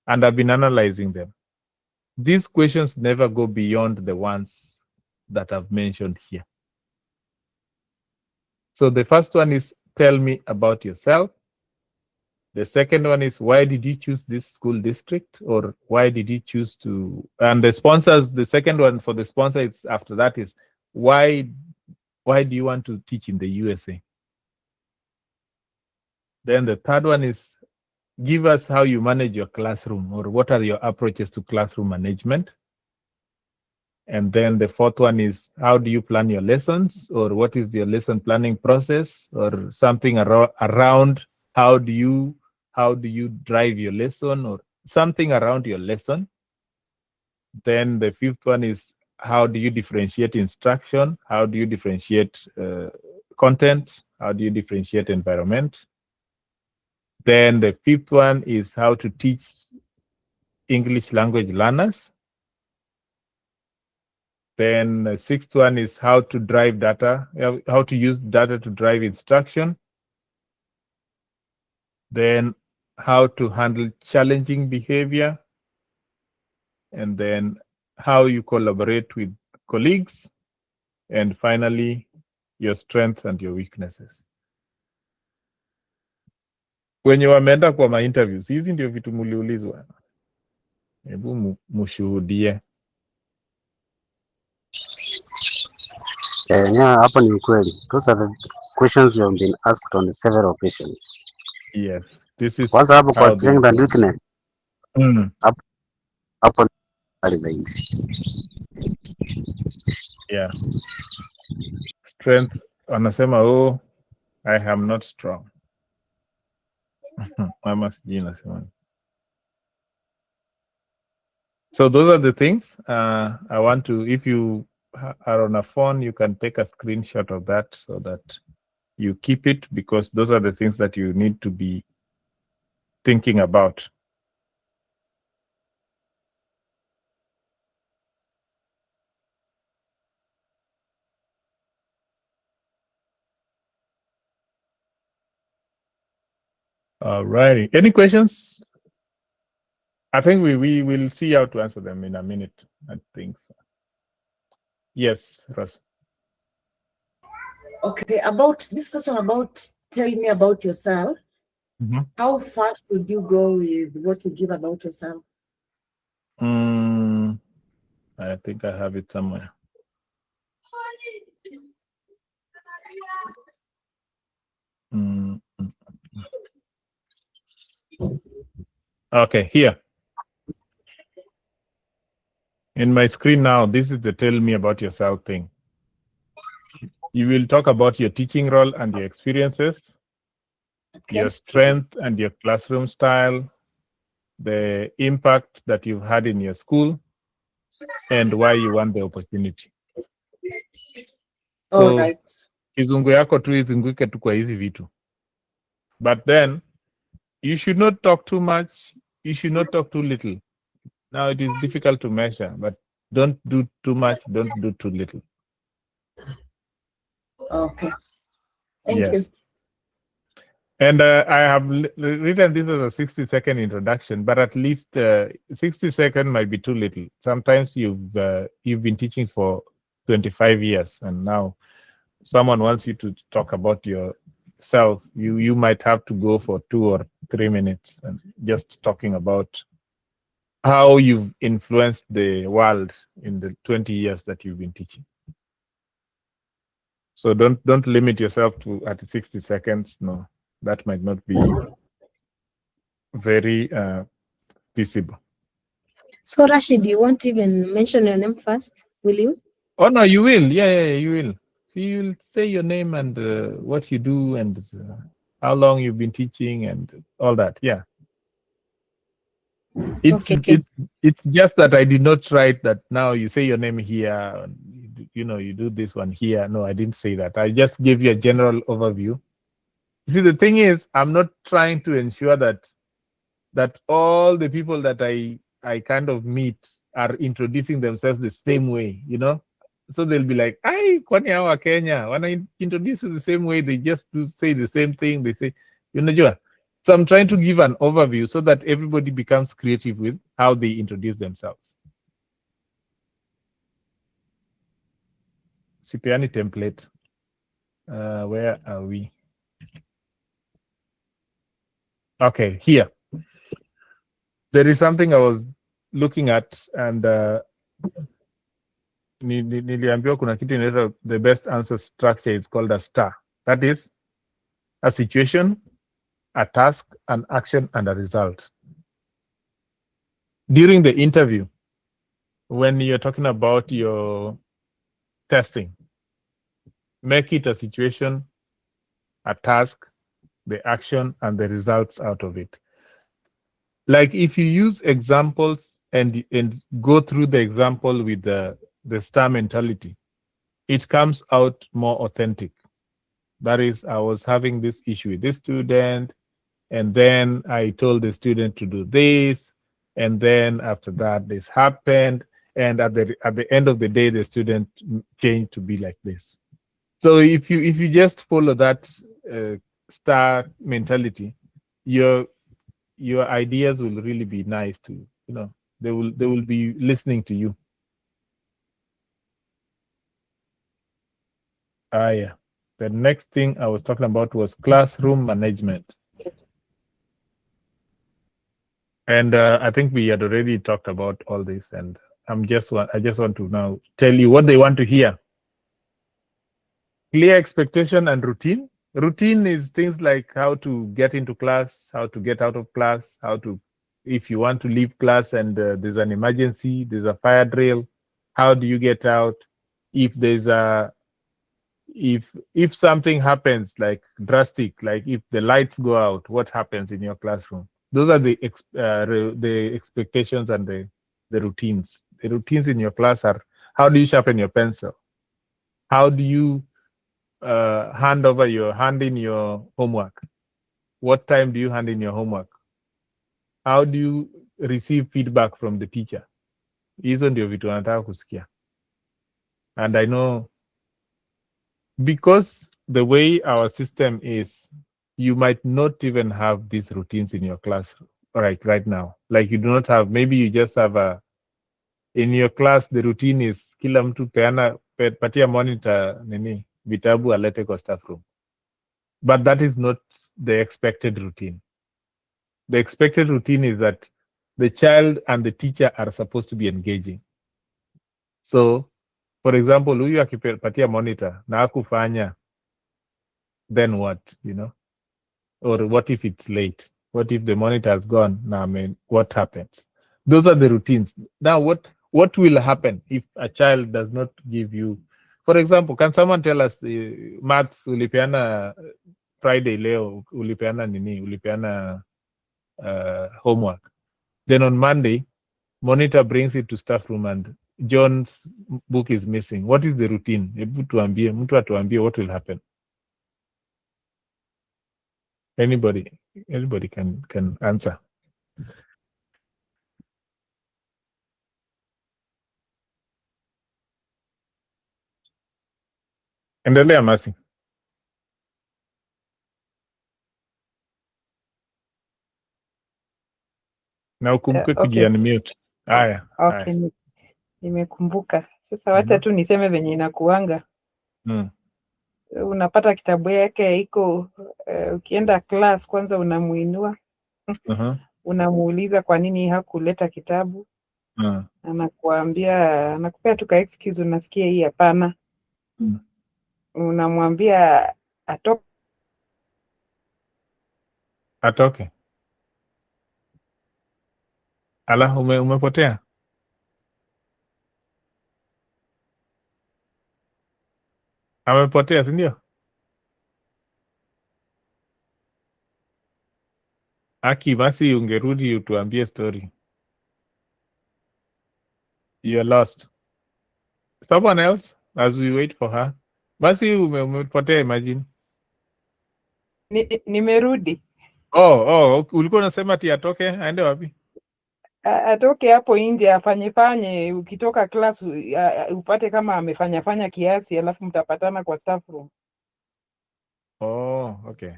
and I've been analyzing them. These questions never go beyond the ones that I've mentioned here. So the first one is, tell me about yourself. The second one is, why did you choose this school district, or why did you choose to, and the sponsors, the second one for the sponsor is after that is, why do you want to teach in the USA? Then the third one is, give us how you manage your classroom, or what are your approaches to classroom management? And then the fourth one is, how do you plan your lessons, or what is your lesson planning process, or something around how do you drive your lesson, or something around your lesson. Then the fifth one is, how do you differentiate instruction? How do you differentiate content? How do you differentiate environment? Then the fifth one is how to teach English language learners. Then the sixth one is how to drive data, how to use data to drive instruction. Then how to handle challenging behavior. And then how you collaborate with colleagues. And finally, your strengths and your weaknesses. Wenye wameenda kwa ma interviews, hizi ndio vitu muliulizwa. Hebu mushuhudie. Yeah, hapo ni ukweli. Those are the questions you have been asked on several occasions. Yes, this is Kwanza hapo kwa how strength and weakness. Hapo ni mbali zaidi. Yeah. Strength, anasema I am not strong. Mama sijui nasema. So those are the things I want to, if you are on a phone, you can take a screenshot of that so that you keep it, because those are the things that you need to be thinking about. All righty. Any questions? I think we will see how to answer them in a minute. I think so. Yes, Russ. Okay, about this question about telling me about yourself. How fast would you go with what you give about yourself? I think I have it somewhere. Okay, here. In my screen now, this is the tell me about yourself thing. You will talk about your teaching role and your experiences, your strength and your classroom style, the impact that you've had in your school, and why you want the opportunity. So, kizungu yako tu izunguke tu kwa hizi vitu. But then, you should not talk too much. You should not talk too little. Now, it is difficult to measure, but don't do too much. Don't do too little. Okay. Thank you. And I have written this as a 60-second introduction, but at least 60 seconds might be too little. Sometimes you've been teaching for 25 years, and now someone wants you to talk about yourself. You might have to go for 2 or 3 minutes and just talking about how you've influenced the world in the 20 years that you've been teaching. So don't limit yourself to at 60 seconds. No. That might not be very feasible. So Rashid, you won't even mention your name first, will you? Oh no, you will. Yeah, you will. So you'll say your name and what you do and how long you've been teaching and all that. Yeah. It's just that I did not write that now you say your name here. You do this one here. No, I didn't say that. I just gave you a general overview. See, the thing is, I'm not trying to ensure that all the people that I kind of meet are introducing themselves the same way, So they'll be like, "Ay, kwani hawa Kenya wanna introduce you the same way? They just say the same thing. They say, So I'm trying to give an overview so that everybody becomes creative with how they introduce themselves. Sipiani template. Where are we? Okay, here. There is something I was looking at and niliambiwa kuna kitu inaitwa the best answer structure is called a STAR. That is a situation, a task, an action, and a result. During the interview, when you're talking about your testing, make it a situation, a task, the action, and the results out of it. Like if you use examples and go through the example with the STAR mentality, it comes out more authentic. That is, I was having this issue with this student, and then I told the student to do this, and then after that, this happened, and at the end of the day, the student changed to be like this. So if you just follow that STAR mentality, your ideas will really be nice to they will be listening to you. Yeah. The next thing I was talking about was classroom management. And I think we had already talked about all this, and I just want to now tell you what they want to hear. Clear expectation and routine. Routine is things like how to get into class, how to get out of class, if you want to leave class and there's an emergency, there's a fire drill, how do you get out? If there's if something happens like drastic, like if the lights go out, what happens in your classroom? Those are the expectations and the routines. The routines in your class are: how do you sharpen your pencil? How do you hand in your homework? What time do you hand in your homework? How do you receive feedback from the teacher? Hizo ndio vitu nataka kusikia. And I know because the way our system is, you might not even have these routines in your class right now. Like you do not have, maybe you just have in your class the routine is kila mtu patia monitor nini vitabu alete kwa staff room. But that is not the expected routine. The expected routine is that the child and the teacher are supposed to be engaging. So, for example, huyu akipatia monitor na hakufanya, then what, you know? Or what if it's late? What if the monitor has gone? Now, I mean, what happens? Those are the routines. Now, what will happen if a child does not give you, for example, can someone tell us the maths ulipeana Friday leo, ulipeana homework. Then on Monday, monitor brings it to staff room and John's book is missing. What is the routine? Mtu atuambie what will happen. Anybody can answer. Endelea Masi. Na ukumbuke kujiunmute. Haya. Okay, nimekumbuka. Sasa wacha tu niseme venye inakuanga. Unapata kitabu yake iko ukienda class kwanza unamuinua. Unamuuliza kwa nini hakuleta kitabu. Anakupea tu ka excuse, unasikia hii hapana. Unamwambia atoke. Ala, umepotea? Amepotea, si ndio? Aki, basi ungerudi utuambie story. You're lost. Someone else, as we wait for her. Basi umepotea, imagine. Nimerudi. Ulikuwa unasema ati atoke, aende wapi? Atoke hapo nje afanye, ukitoka class upate kama amefanya kiasi, alafu mtapatana kwa staff room. Okay.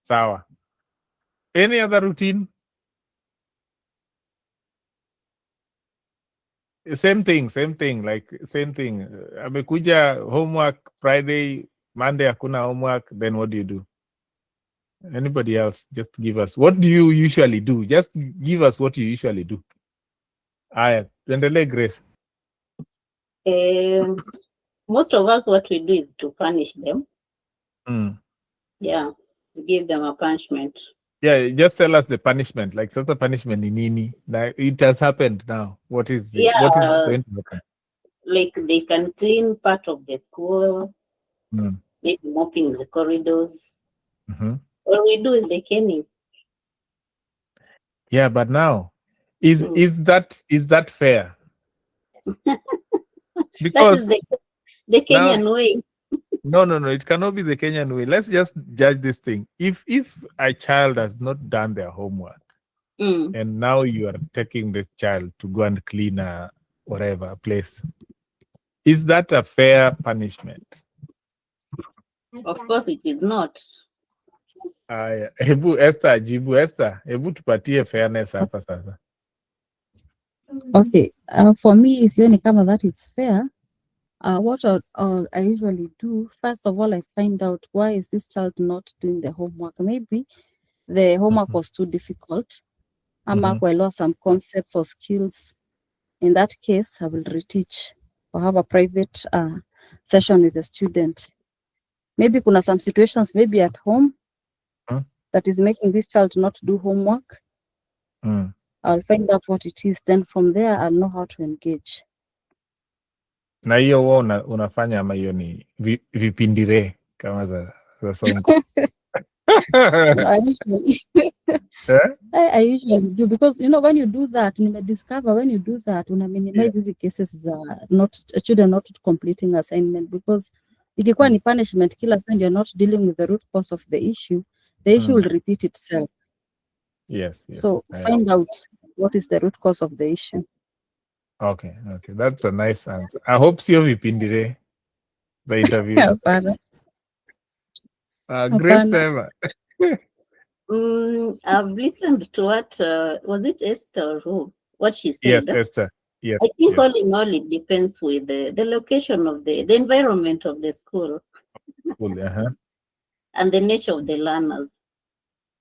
Sawa. Any other routine? Same thing, like same thing. Amekuja homework Friday, Monday hakuna homework, then what do you do? Anybody else? Just give us. What do you usually do? Just give us what you usually do. Aya, tuendelee Grace. Most of us, what we do is to punish them. Yeah, to give them a punishment. Yeah, just tell us the punishment. Like, what's the punishment in Nini? Like, it has happened now. What is it? Yeah, what is going to happen? Like they can clean part of the school, maybe mopping the corridors. What we do is the caning. Yeah, but now, is that fair? Because that is the Kenyan way. No, it cannot be the Kenyan way. Let's just judge this thing. If a child has not done their homework, and now you are taking this child to go and clean a whatever place, is that a fair punishment? Of course, it is not. Esther, tupatie fairness hapa sasa. Okay, for me, sioni kama that it's fair. What I usually do, first of all, I find out why is this child not doing the homework. Maybe the homework was too difficult. I lost some concepts or skills. In that case, I will reteach or have a private session with the student. Maybe kuna some situations, maybe at home, that is making this child not do homework. I'll find out what it is. Then from there, I'll know how to engage. Na hiyo huwa unafanya ama hiyo ni vipindire kama za Sonko? I usually do, because when you do that, discover when you do that, minimize these cases children not completing assignment, because ikikuwa ni punishment kila time you're not dealing with the root cause of the issue will repeat itself. Yes. So find out what is the root cause of the issue. Okay, that's a nice answer. I hope sio vipindire the interview. Great Hapana. Seva. I've listened to what was it Esther or who? What she said. Yes, Esther. Yes. I think yes. all in all, it depends with the location of the environment of the school Cool, and the nature of the learners.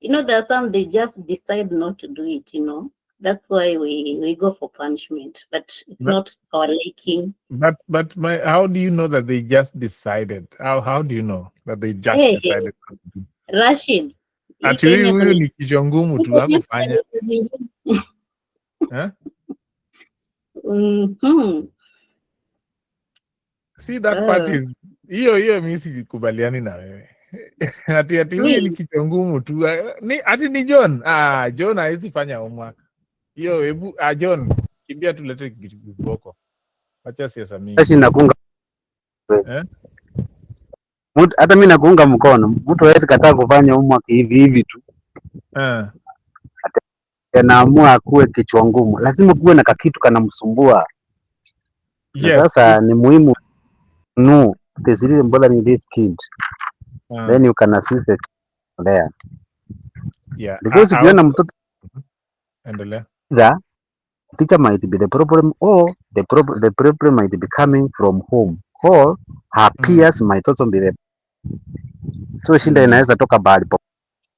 You know, there are some they just decide not to do it. You know, that's why we go for punishment, but it's not our liking. But how do you know that they just decided? How do you know that they just decided? Rashid, Ati huyu ni kichwa ngumu tu hakufanya. See that part is hiyo mimi sikubaliani na wewe. Ati huyu ni kichwa ngumu tu. Ati ni John. John hawezi fanya homework. Hiyo hebu John kimbia tulete kiboko. Acha siasa mingi. Hata mimi nakuunga mkono. Mtu hawezi kataa kufanya homework hivi tu. Anaamua akuwe kichwa ngumu. Lazima kuwe na kakitu kanamsumbua. Yes. Sasa ni muhimu there's really bothering this kid. Then you can assist it there. Yeah. Because ukiona mtoto endelea. The teacher might be the problem, or the problem might be coming from home, or her peers might also be there. So shinda inaweza toka bahali po.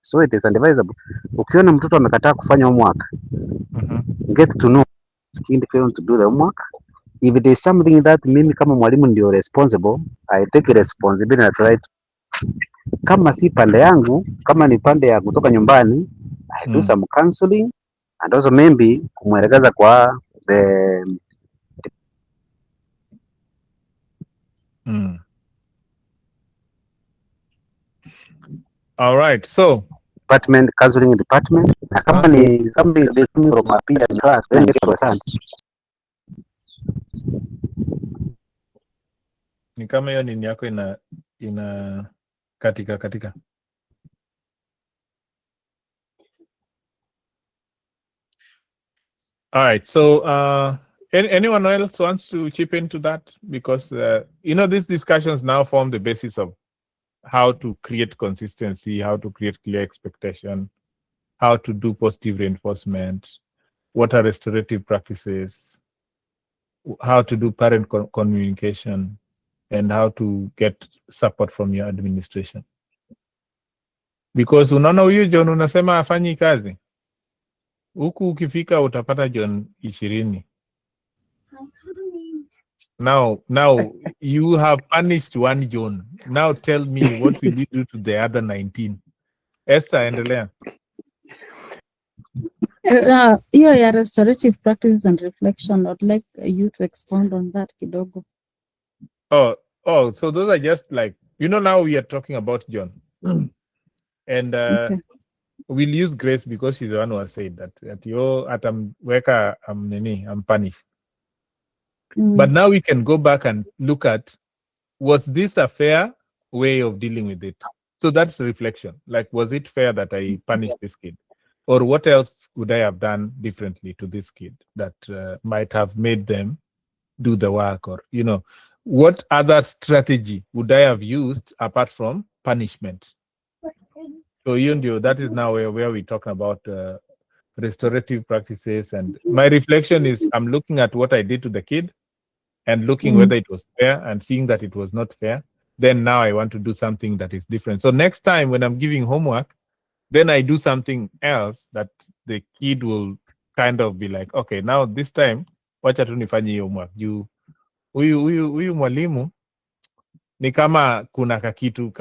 So it is advisable. Ukiona mtoto amekataa kufanya homework, get to know kid failed to do the homework. If it is something that mimi kama mwalimu ndio responsible, I take responsibility and try to. Kama si pande yangu, kama ni pande ya kutoka nyumbani, I do some counseling and also maybe kumwelekeza kwa the All right, so department, counseling department, na kama ni something coming from a peer in class, then get to understand. Ni kama hiyo nini yako ina katika. All right, so anyone else wants to chip into that? Because these discussions now form the basis of how to create consistency, how to create clear expectation, how to do positive reinforcement, what are restorative practices, how to do parent communication, and how to get support from your administration. Because unaona huyu John unasema afanyi kazi. Huku ukifika utapata John 20. Now you have punished one John. Now tell me, what will you do to the other 19? Esther, endelea. Hiyo ya restorative practices and reflection, I'd like you to expound on that kidogo. Oh, so those are just like, now we are talking about John. And we'll use Grace because she's the one who has said that I'm punished. But now we can go back and look at, was this a fair way of dealing with it? So that's reflection. Like, was it fair that I punished this kid? Or what else would I have done differently to this kid that might have made them do the work? Or, what other strategy would I have used apart from punishment? So, that is now where we're talking about restorative practices. And my reflection is, I'm looking at what I did to the kid and looking whether it was fair, and seeing that it was not fair. Then now I want to do something that is different. So next time when I'm giving homework, then I do something else that the kid will kind of be like, okay, now this time, wacha tu nifanye homework. Huyu mwalimu ni kama kuna kakitu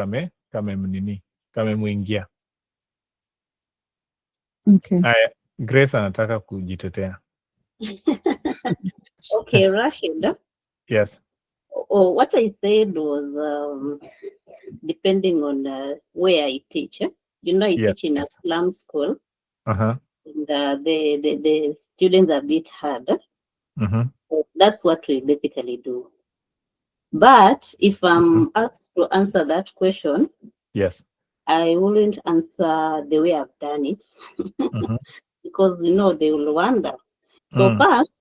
kamemwingia. Okay. Grace anataka kujitetea. Okay, Rashid. Yes. Oh, what I said was depending on where I teach. I teach in a slum school. And the students are a bit hard. So that's what we basically do. But if I'm asked to answer that question, yes, I wouldn't answer the way I've done it. Because they will wonder. So first,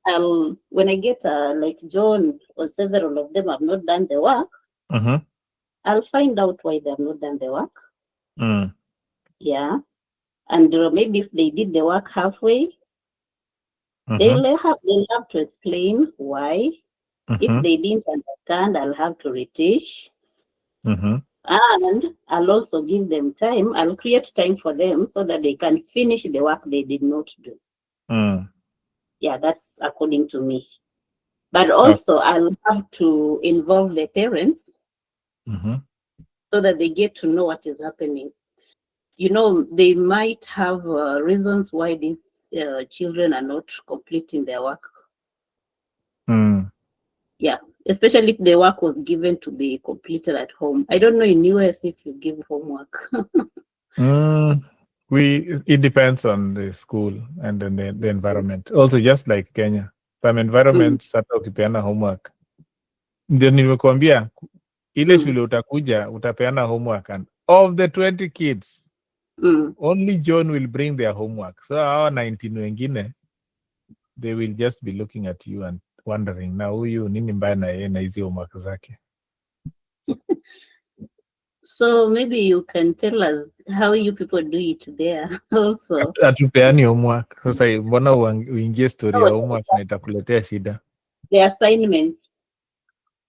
when I get like John or several of them have not done the work, I'll find out why they have not done the work. Yeah. And maybe if they did the work halfway, they'll have to explain why. If they didn't understand, I'll have to reteach. And I'll also give them time. I'll create time for them so that they can finish the work they did not do. Yeah, that's according to me. But also, I'll have to involve the parents so that they get to know what is happening. You know, they might have reasons why these children are not completing their work. Yeah, especially if the work was given to be completed at home. I don't know in US if you give homework. It depends on the school and then the environment. Also, just like Kenya, some environments hata ukipeana homework, ndio nimekuambia ile shule utakuja utapeana homework, and of the 20 kids only John will bring their homework. So our 19 wengine, they will just be looking at you and wondering, na huyu nini mbaya na yeye na hizi homework zake. So maybe you can tell us how you people do it there also. Hatupeani homework. Sasa mbona uingie story ya homework na itakuletea shida? The assignments.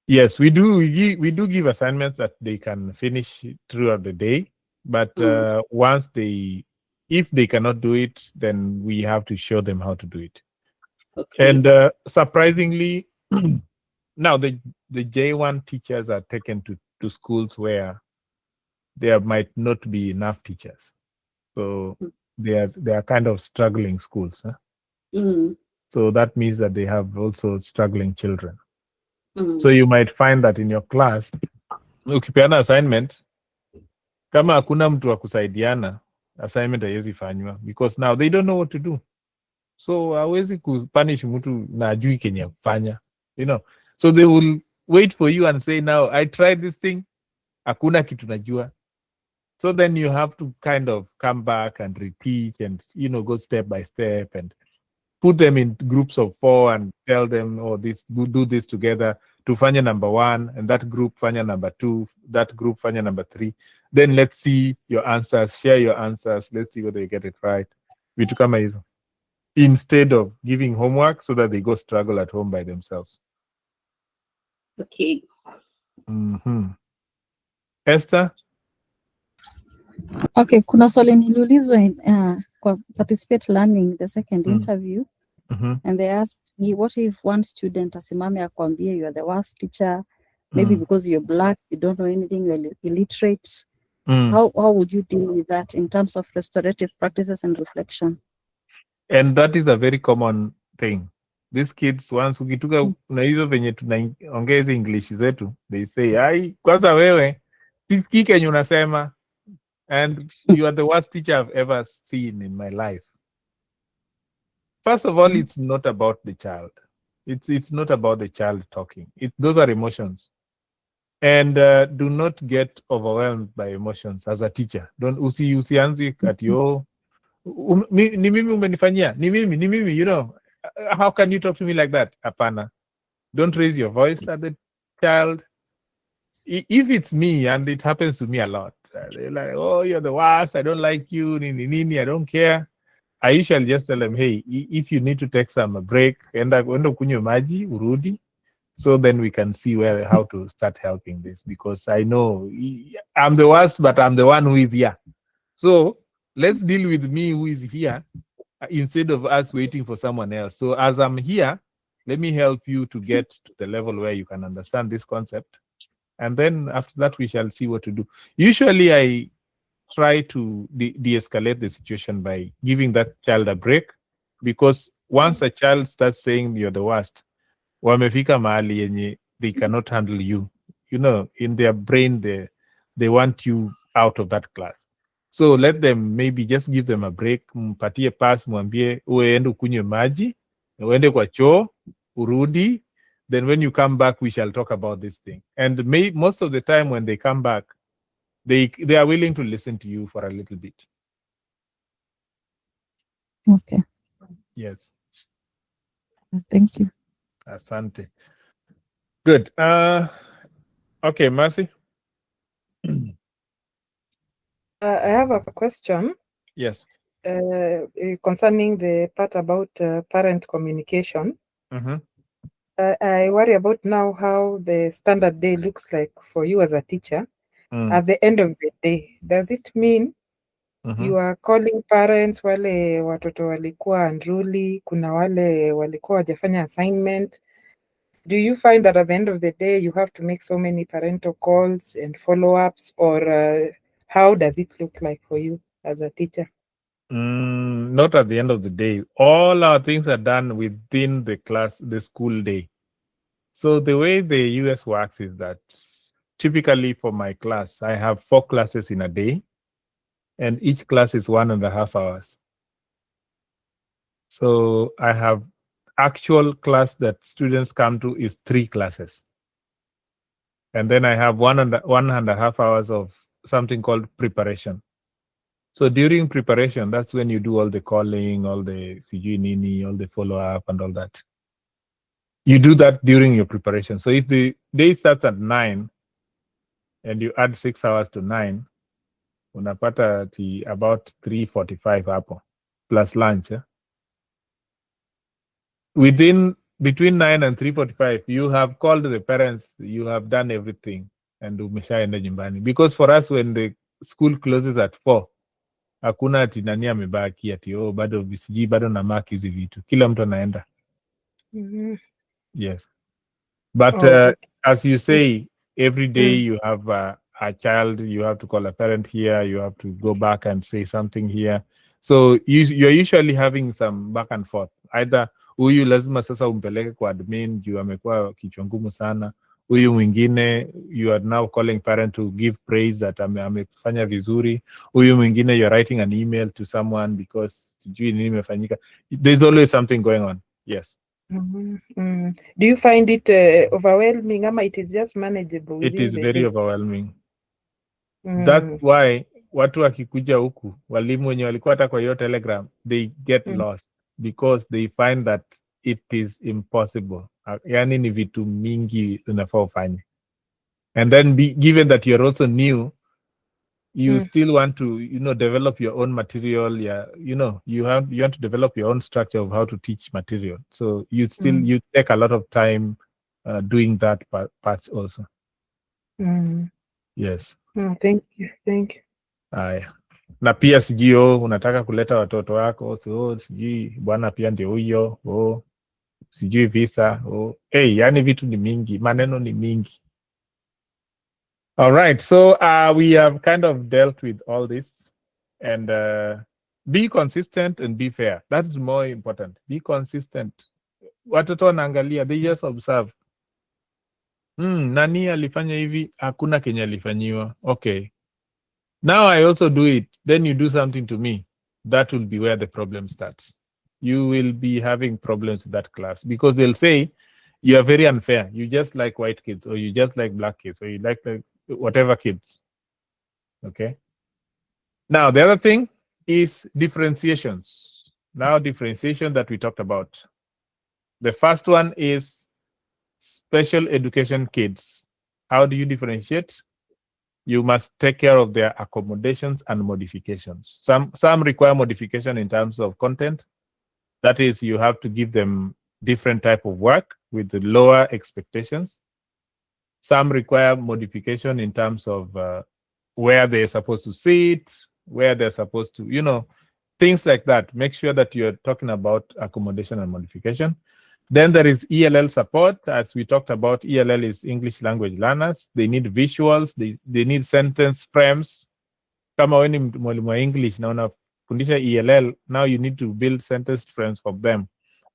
Yes, we do. We do give assignments that they can finish throughout the day. But if they cannot do it, then we have to show them how to do it. Okay. And surprisingly, now the J1 teachers are taken to schools where there might not be enough teachers. So they are kind of struggling schools. So that means that they have also struggling children. So you might find that in your class, ukipeana assignment, kama hakuna mtu wa kusaidiana, assignment haiwezi fanywa because now they don't know what to do. So hawezi kupunish mtu na ajui kenye kufanya, you know. So they will wait for you and say, now I tried this thing, hakuna kitu najua. So then you have to kind of come back and reteach and, you know, go step by step and put them in groups of 4 and tell them, oh, do this together. To fanya number 1, and that group fanya number 2, that group fanya number 3. Then let's see your answers, share your answers. Let's see whether you get it right. Vitu kama hizo. Instead of giving homework so that they go struggle at home by themselves. Okay. Esther? Okay, kuna swali niliulizwa kwa participate learning the second interview. And they asked me, what if one student asimame akwambie you are the worst teacher, maybe because you're black, you don't know anything, you're illiterate. How would you deal with that in terms of restorative practices and reflection? And that is a very common thing. These kids, once ukituka na hizo venye tunaongea hizi English zetu, they say, ai, kwanza wewe, sisikii kenye unasema, and you are the worst teacher I've ever seen in my life. First of all, it's not about the child. It's not about the child talking. Those are emotions. And do not get overwhelmed by emotions as a teacher. Don't usianzi at yo ni mimi umenifanyia, ni mimi, you know. How can you talk to me like that? Hapana. Don't raise your voice at the child. If it's me, and it happens to me a lot, they're like, oh, you're the worst, I don't like you, nini, I don't care. I usually just tell them, hey, if you need to take some break, enda kunywa maji, urudi. So then we can see how to start helping this, because I know I'm the worst, but I'm the one who is here. So let's deal with me who is here instead of us waiting for someone else. So as I'm here, let me help you to get to the level where you can understand this concept. And then after that, we shall see what to do. Usually I try to de-escalate the situation by giving that child a break, because once a child starts saying you're the worst, wamefika mahali yenye they cannot handle you. You know, in their brain, they want you out of that class. So let them, maybe just give them a break, mpatie pass, mwambie uende ukunywe maji, uende kwa choo, urudi. Then when you come back, we shall talk about this thing. And most of the time when they come back, they are willing to listen to you for a little bit. Okay. Yes. Thank you. Asante. Good. Okay, Mercy. I have a question. Yes. Concerning the part about parent communication. Mm-hmm. I worry about now how the standard day looks like for you as a teacher. At the end of the day, does it mean you are calling parents wale watoto walikuwa unruly, kuna wale walikuwa wajafanya assignment? Do you find that at the end of the day you have to make so many parental calls and follow-ups, or how does it look like for you as a teacher? Not at the end of the day. All our things are done within the school day. So the way the US works is that typically for my class, I have 4 classes in a day, and each class is 1.5 hours. So I have actual class that students come to is 3 classes. And then I have 1.5 hours of something called preparation. So during preparation, that's when you do all the calling, all the CG Nini, all the follow-up and all that. You do that during your preparation. So if the day starts at 9 and you add 6 hours to 9, unapata about 3:45 hapo, plus lunch. Between 9 and 3:45, you have called the parents, you have done everything, and umeshaenda nyumbani. Because for us, when the school closes at 4, hakuna ati nani amebaki ati bado sijui bado na mark hizi vitu. Kila mtu anaenda. Yes. But as you say, every day you have a child, you have to call a parent here, you have to go back and say something here. So you're usually having some back and forth. Either huyu lazima sasa umpeleke kwa admin juu amekuwa kichwa ngumu sana. Huyu mwingine you are now calling parent to give praise that amefanya vizuri. Huyu mwingine you're writing an email to someone because sijui nini imefanyika. There's always something going on. Yes. Do you find it overwhelming, ama it is just manageable? It is very overwhelming. That's why watu wakikuja huku, walimu wenye walikuwa hata kwa hiyo Telegram, they get lost because they find that it is impossible. Yani ni vitu mingi unafaa ufanye. And then given that you're also new, you still want to, develop your own material. Yeah, you want to develop your own structure of how to teach material. So you take a lot of time doing that part also. Yes. Thank you. Haya. Na pia sijui unataka kuleta watoto wako, so sijui bwana pia ndio huyo, sijui visa, yani vitu ni mingi, maneno ni mingi. All right, so we have kind of dealt with all this, and be consistent and be fair. That is more important. Be consistent. Watoto wanaangalia, they just observe. Nani alifanya hivi, hakuna kenye alifanyiwa. Okay. Now I also do it. Then you do something to me. That will be where the problem starts. You will be having problems with that class because they'll say you are very unfair. You just like white kids, or you just like black kids, or you like whatever kids. Okay. Now, the other thing is differentiations. Now, differentiation that we talked about. The first one is special education kids. How do you differentiate? You must take care of their accommodations and modifications. Some require modification in terms of content. That is, you have to give them different type of work with the lower expectations. Some require modification in terms of where they're supposed to sit, where they're supposed to, things like that. Make sure that you're talking about accommodation and modification. Then there is ELL support. As we talked about, ELL is English language learners. They need visuals. They need sentence frames. Kama wewe ni mwalimu wa English na unafundisha ELL, now you need to build sentence frames for them.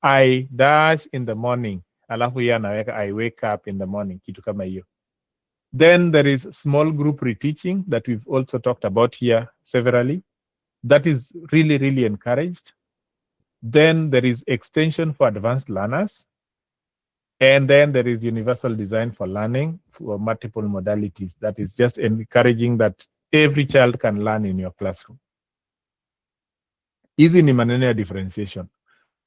I dash in the morning. Alafu yeye anaweka I wake up in the morning, kitu kama hiyo. Then there is small group reteaching that we've also talked about here severally. That is really, really encouraged. Then there is extension for advanced learners. And then there is universal design for learning for multiple modalities. That is just encouraging that every child can learn in your classroom. Hizi ni maneno ya differentiation.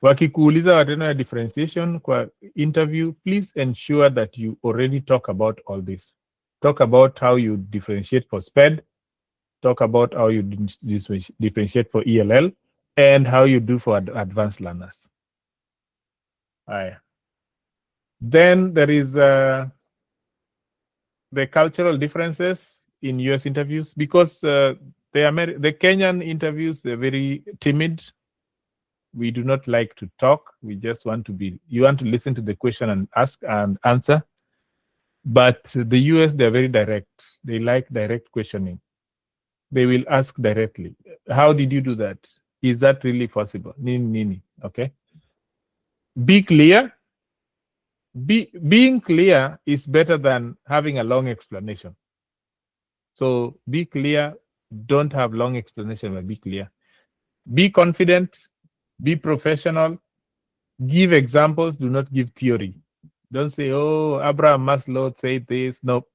Wakikuuliza maneno ya differentiation kwa interview, please ensure that you already talk about all this. Talk about how you differentiate for SPED. talk about how you differentiate for ELL and how you do for advanced learners. Aye. Then there is the cultural differences in US interviews, because the Kenyan interviews, they're very timid. We do not like to talk. We just want to you want to listen to the question and ask and answer. But the US, they're very direct. They like direct questioning. They will ask directly. How did you do that? Is that really possible? Nini. Okay. Be clear. Being clear is better than having a long explanation. So be clear. Don't have long explanation, but be clear. Be confident. Be professional. Give examples. Do not give theory. Don't say, oh, Abraham Maslow said this. No.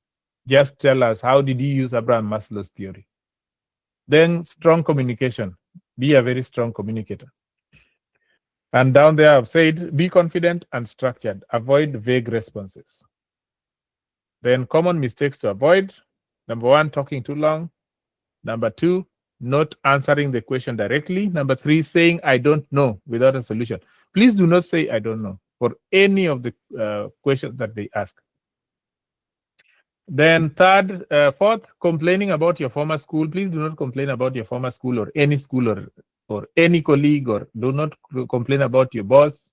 Just tell us, how did you use Abraham Maslow's theory? Then strong communication. Be a very strong communicator. And down there, I've said, be confident and structured. Avoid vague responses. Then common mistakes to avoid. Number 1, talking too long. Number 2, not answering the question directly. Number 3, saying, I don't know without a solution. Please do not say, I don't know for any of the questions that they ask. Then fourth, complaining about your former school. Please do not complain about your former school or any any colleague, or do not complain about your boss.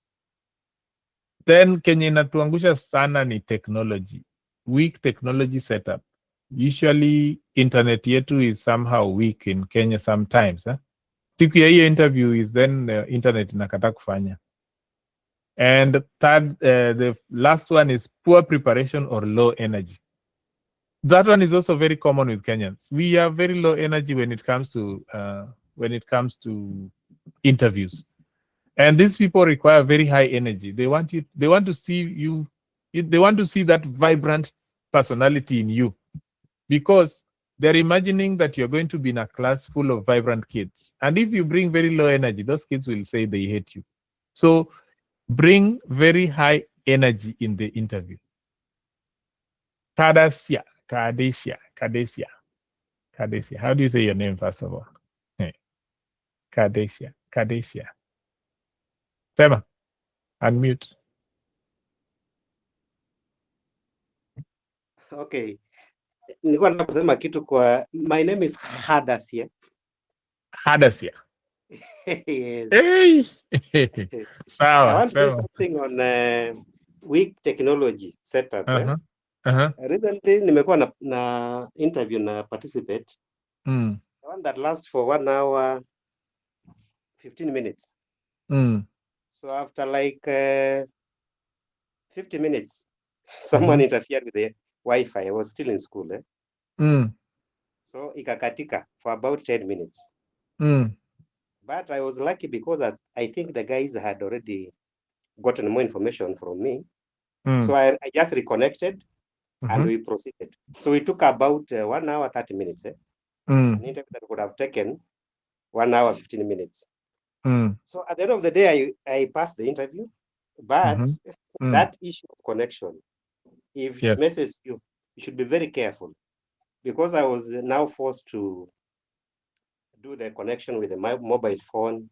Then Kenya inatuangusha sana ni technology. Weak technology setup. Usually internet yetu is somehow weak in Kenya sometimes. Siku ya hiyo interview is then internet inakataa kufanya. And third, the last one is poor preparation or low energy. That one is also very common with Kenyans. We are very low energy when it comes to interviews, and these people require very high energy. They want to see you. They want to see that vibrant personality in you, because they're imagining that you're going to be in a class full of vibrant kids. And if you bring very low energy, those kids will say they hate you. So bring very high energy in the interview. Kadesia. How do you say your name, first of all? Hey. Kadesia. Sema. Unmute. Okay. Nilikuwa nataka kusema kitu kwa my name is Hadasia. Yes. Hey. I want to say something on weak technology setup. Recently nimekuwa na interview na participate. The one that lasts for 1 hour 15 minutes. So after like 50 minutes, someone interfered with the Wi-Fi. I was still in school. So ikakatika for about 10 minutes. But I was lucky because I think the guys had already gotten more information from me. So I just reconnected and we proceeded. So we took about 1 hour 30 minutes. An interview that would have taken 1 hour 15 minutes. So at the end of the day, I passed the interview, but that issue of connection, if it messes you, you should be very careful, because I was now forced to do the connection with my mobile phone.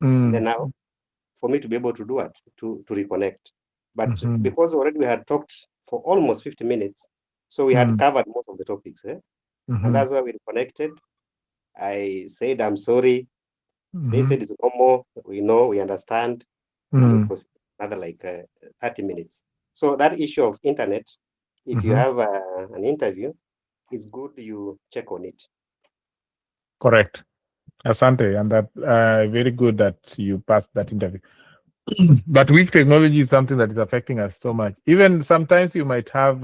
Then now, for me to be able to do it, to reconnect. But because already we had talked for almost 50 minutes, so we had covered most of the topics. And that's why we reconnected. I said, I'm sorry. They said it's normal. We know, we understand. And we proceed another like 30 minutes. So that issue of internet, if you have an interview, it's good you check on it. Correct. Asante, and that very good that you passed that interview. But weak technology is something that is affecting us so much. Even sometimes you might have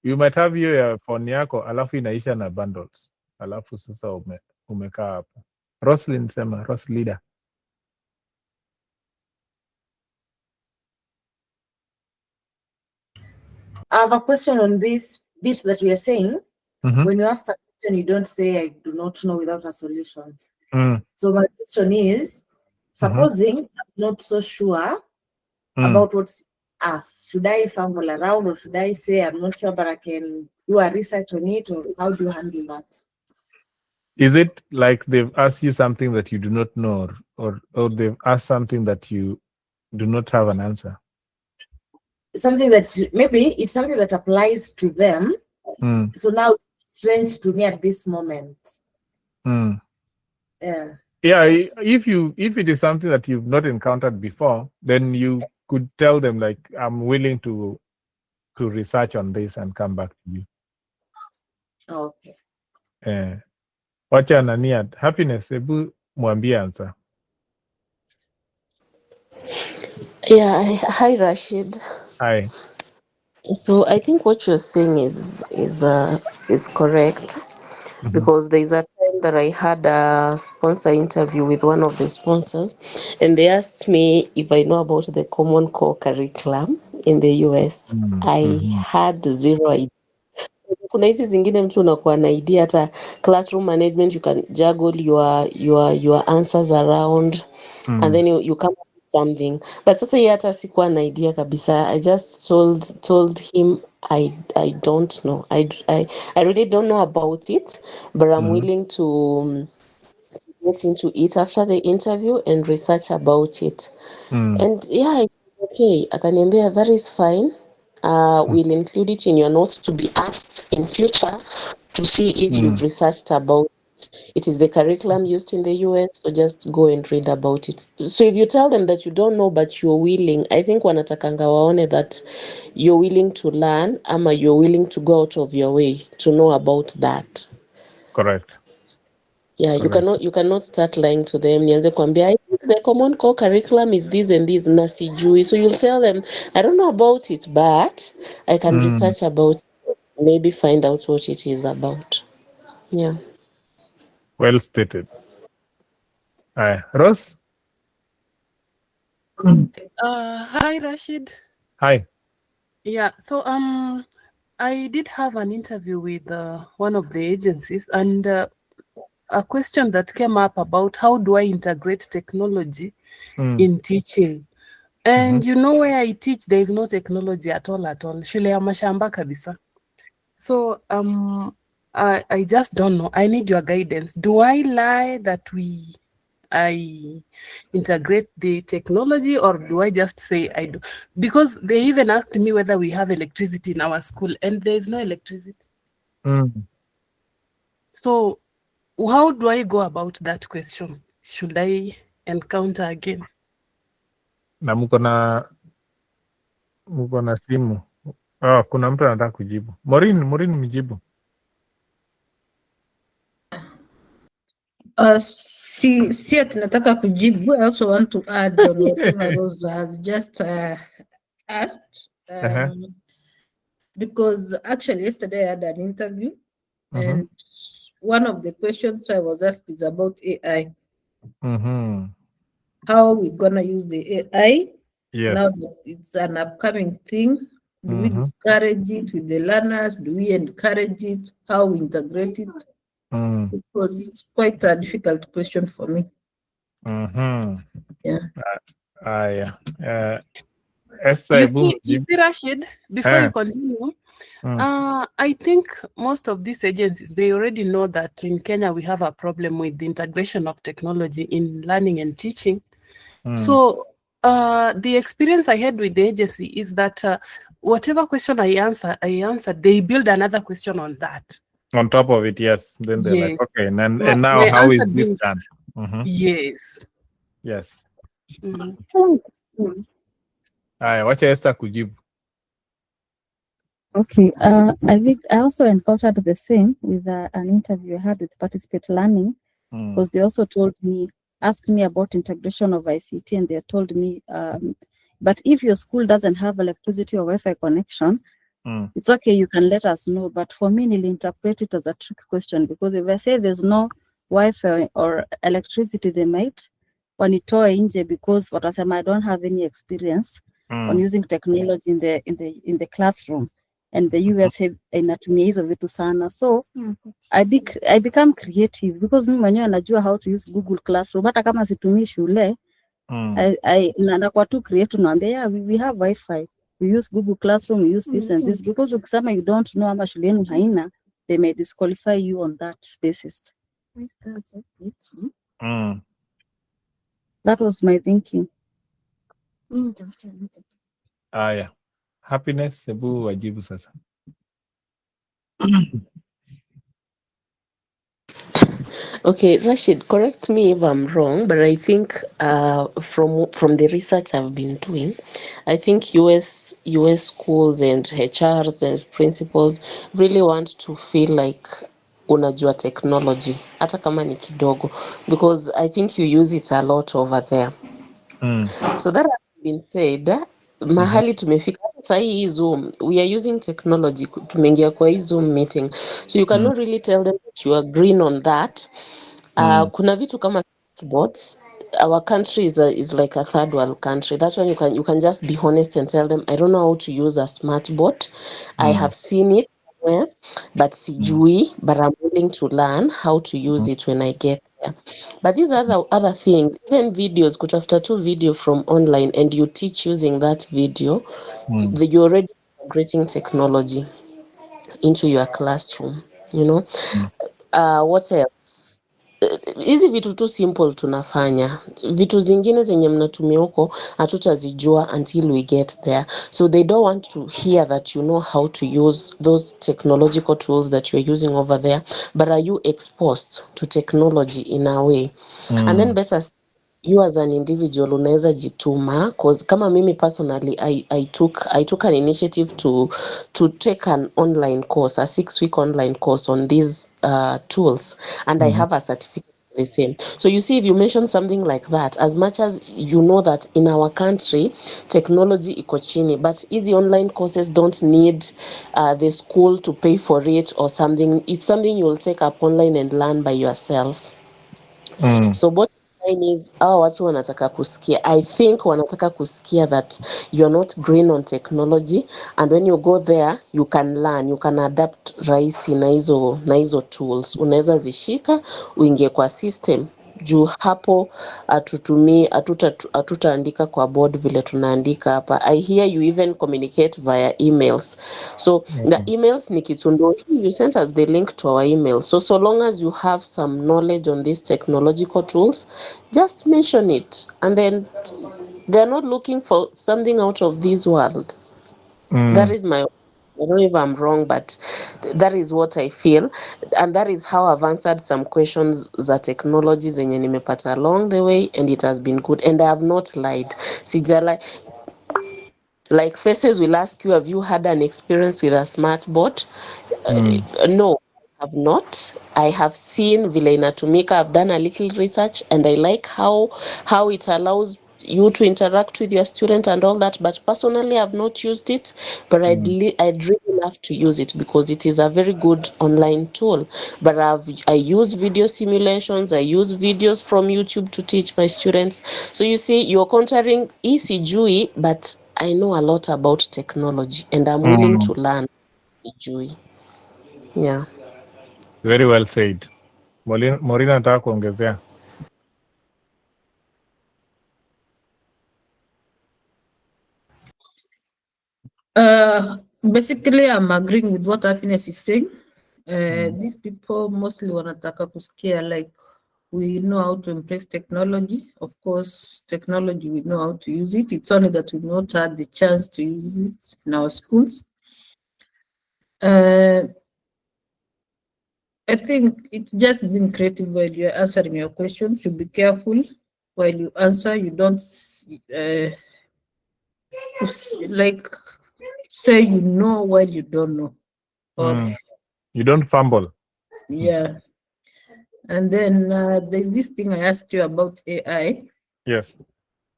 your phone yako alafu inaisha na bundles. Alafu sasa umekaa hapo. Roslyn sema, Roslida. I have a question on this bit that we are saying. When you ask a question, you don't say, I do not know without a solution. So my question is, supposing I'm not so sure about what's asked, should I fumble around, or should I say, I'm not sure, but I can do a research on it, or how do you handle that? Is it like they've asked you something that you do not know, or they've asked something that you do not have an answer? Something that maybe it's something that applies to them. So now it's strange to me at this moment. Yeah. Yeah, if it is something that you've not encountered before, then you could tell them like, I'm willing to research on this and come back to you. Okay. Wacha nani Happiness, hebu mwambie answer. Yeah, hi Rashid. Hi. So I think what you're saying is correct, because there's a time that I had a sponsor interview with one of the sponsors, and they asked me if I know about the Common Core curriculum in the US. I had zero idea. Kuna hizi zingine mtu unakuwa na idea, hata classroom management you can juggle your answers around and then you come up with something, but sasa yeye hata sikuwa na idea kabisa. I just told him I don't know. I really don't know about it, but I'm willing to get into it after the interview and research about it. And yeah, okay, akaniambia that is fine. We'll include it in your notes to be asked in future to see if you've researched about it. Is the curriculum used in the US, so just go and read about it. So if you tell them that you don't know but you're willing, I think wanatakanga waone that you're willing to learn, ama you're willing to go out of your way to know about that. Correct. Yeah, correct. You cannot start lying to them. Nianze kuambia, I think the Common Core curriculum is this and this, na sijui. So you'll tell them, I don't know about it, but I can research about it, maybe find out what it is about. Yeah. Well stated. Rose? Hi, Rashid. Hi. Yeah, so I did have an interview with one of the agencies, and a question that came up about how do I integrate technology in teaching. And you know, where I teach, there is no technology at all. Shule ya mashamba kabisa. So I just don't know. I need your guidance. Do I lie that I integrate the technology, or do I just say I do? Because they even asked me whether we have electricity in our school, and there's no electricity. So how do I go about that question? Should I encounter again? Na muko na simu. Kuna mtu anataka kujibu. Maureen mjibu. Si tunataka kujibu. I also want to add on whatever Rose has just asked. Because actually yesterday I had an interview, and one of the questions I was asked is about AI. How are we gonna use the AI? Yes. Now that it's an upcoming thing, do we discourage it with the learners? Do we encourage it? How we integrate it? Because it's quite a difficult question for me. Yeah. You see, Rashid, before you continue, I think most of these agencies, they already know that in Kenya we have a problem with the integration of technology in learning and teaching. So the experience I had with the agency is that whatever question I answer, they build another question on that. On top of it, yes. Then they're like, okay, and now my how is answer this being, done? Yes. Yes. Wacha Esther kujibu. Okay, I think I also encountered the same with an interview I had with Participate Learning, because they also asked me about integration of ICT, and they told me, but if your school doesn't have electricity or Wi-Fi connection, it's okay, you can let us know. But for me, I'll interpret it as a trick question, because if I say there's no Wi-Fi or electricity, they might wanitoe nje, because watasema I don't have any experience on using technology in the classroom, and the US inatumia hizo vitu sana. So I become creative, because mimi mwenyewe najua how to use Google Classroom, hata kama situmii shule. Nakuwa tu creative, naambia yeah, we have Wi-Fi, we use Google Classroom, we use this and this, because ukisema you don't know ama shule yenu haina, they may disqualify you on that basis. That was my thinking. Aya, happiness, hebu wajibu sasa. Okay, Rashid, correct me if I'm wrong, but I think from the research I've been doing, I think US schools and HRs and principals really want to feel like unajua technology, hata kama ni kidogo, because I think you use it a lot over there. So that has been said, mahali tumefika sasa hii Zoom, we are using technology, tumeingia kwa hii Zoom meeting, so you cannot really tell them that you are green on that. Kuna vitu kama bots. Our country is like a third world country. That one you can just be honest and tell them, I don't know how to use a smart bot. I have seen it somewhere, but sijui, but I'm willing to learn how to use it when I get there. But these other things, even videos, kutafuta tu video from online and you teach using that video, you're already integrating technology into your classroom, you know. What else? Hizi vitu tu simple tunafanya, vitu zingine zenye mnatumia huko hatutazijua until we get there, so they don't want to hear that you know how to use those technological tools that you're using over there, but are you exposed to technology in a way? And then better you as an individual unaweza jituma, cause kama mimi personally I took an initiative to take an online course, a 6-week online course on these tools, and I have a certificate the same. So you see, if you mention something like that, as much as you know that in our country technology iko chini, but easy online courses don't need the school to pay for it or something. It's something you'll take up online and learn by yourself. So what is watu wanataka kusikia, I think wanataka kusikia that you're not green on technology, and when you go there you can learn, you can adapt rahisi na hizo tools, unaweza zishika uingie kwa system juu hapo hatutaandika kwa board vile tunaandika hapa. I hear you even communicate via emails, so the emails ni kitu ndo you sent us the link to our email, so long as you have some knowledge on these technological tools, just mention it, and then they're not looking for something out of this world. That is my, I don't know if I'm wrong, but that is what I feel, and that is how I've answered some questions za technology zenye nimepata along the way, and it has been good, and I have not lied. Sijala, like Faces will ask you, have you had an experience with a smart bot? No, I have not. I have seen vile inatumika. I've done a little research, and I like how it allows you to interact with your student and all that, but personally I've not used it, but I'd really love to use it because it is a very good online tool. But I use video simulations, I use videos from YouTube to teach my students. So you see, you're countering sijui, but I know a lot about technology and I'm willing to learn sijui. Yeah. Very well said. Morina nataka kuongezea. Basically, I'm agreeing with what Happiness is saying. These people mostly wanataka kusikia like we know how to embrace technology. Of course, technology, we know how to use it. It's only that we've not had the chance to use it in our schools. I think it's just being creative while you're answering your questions. You be careful while you answer. You don't like say you know while you don't know. Or you don't fumble. Yeah. And then there's this thing I asked you about AI. Yes.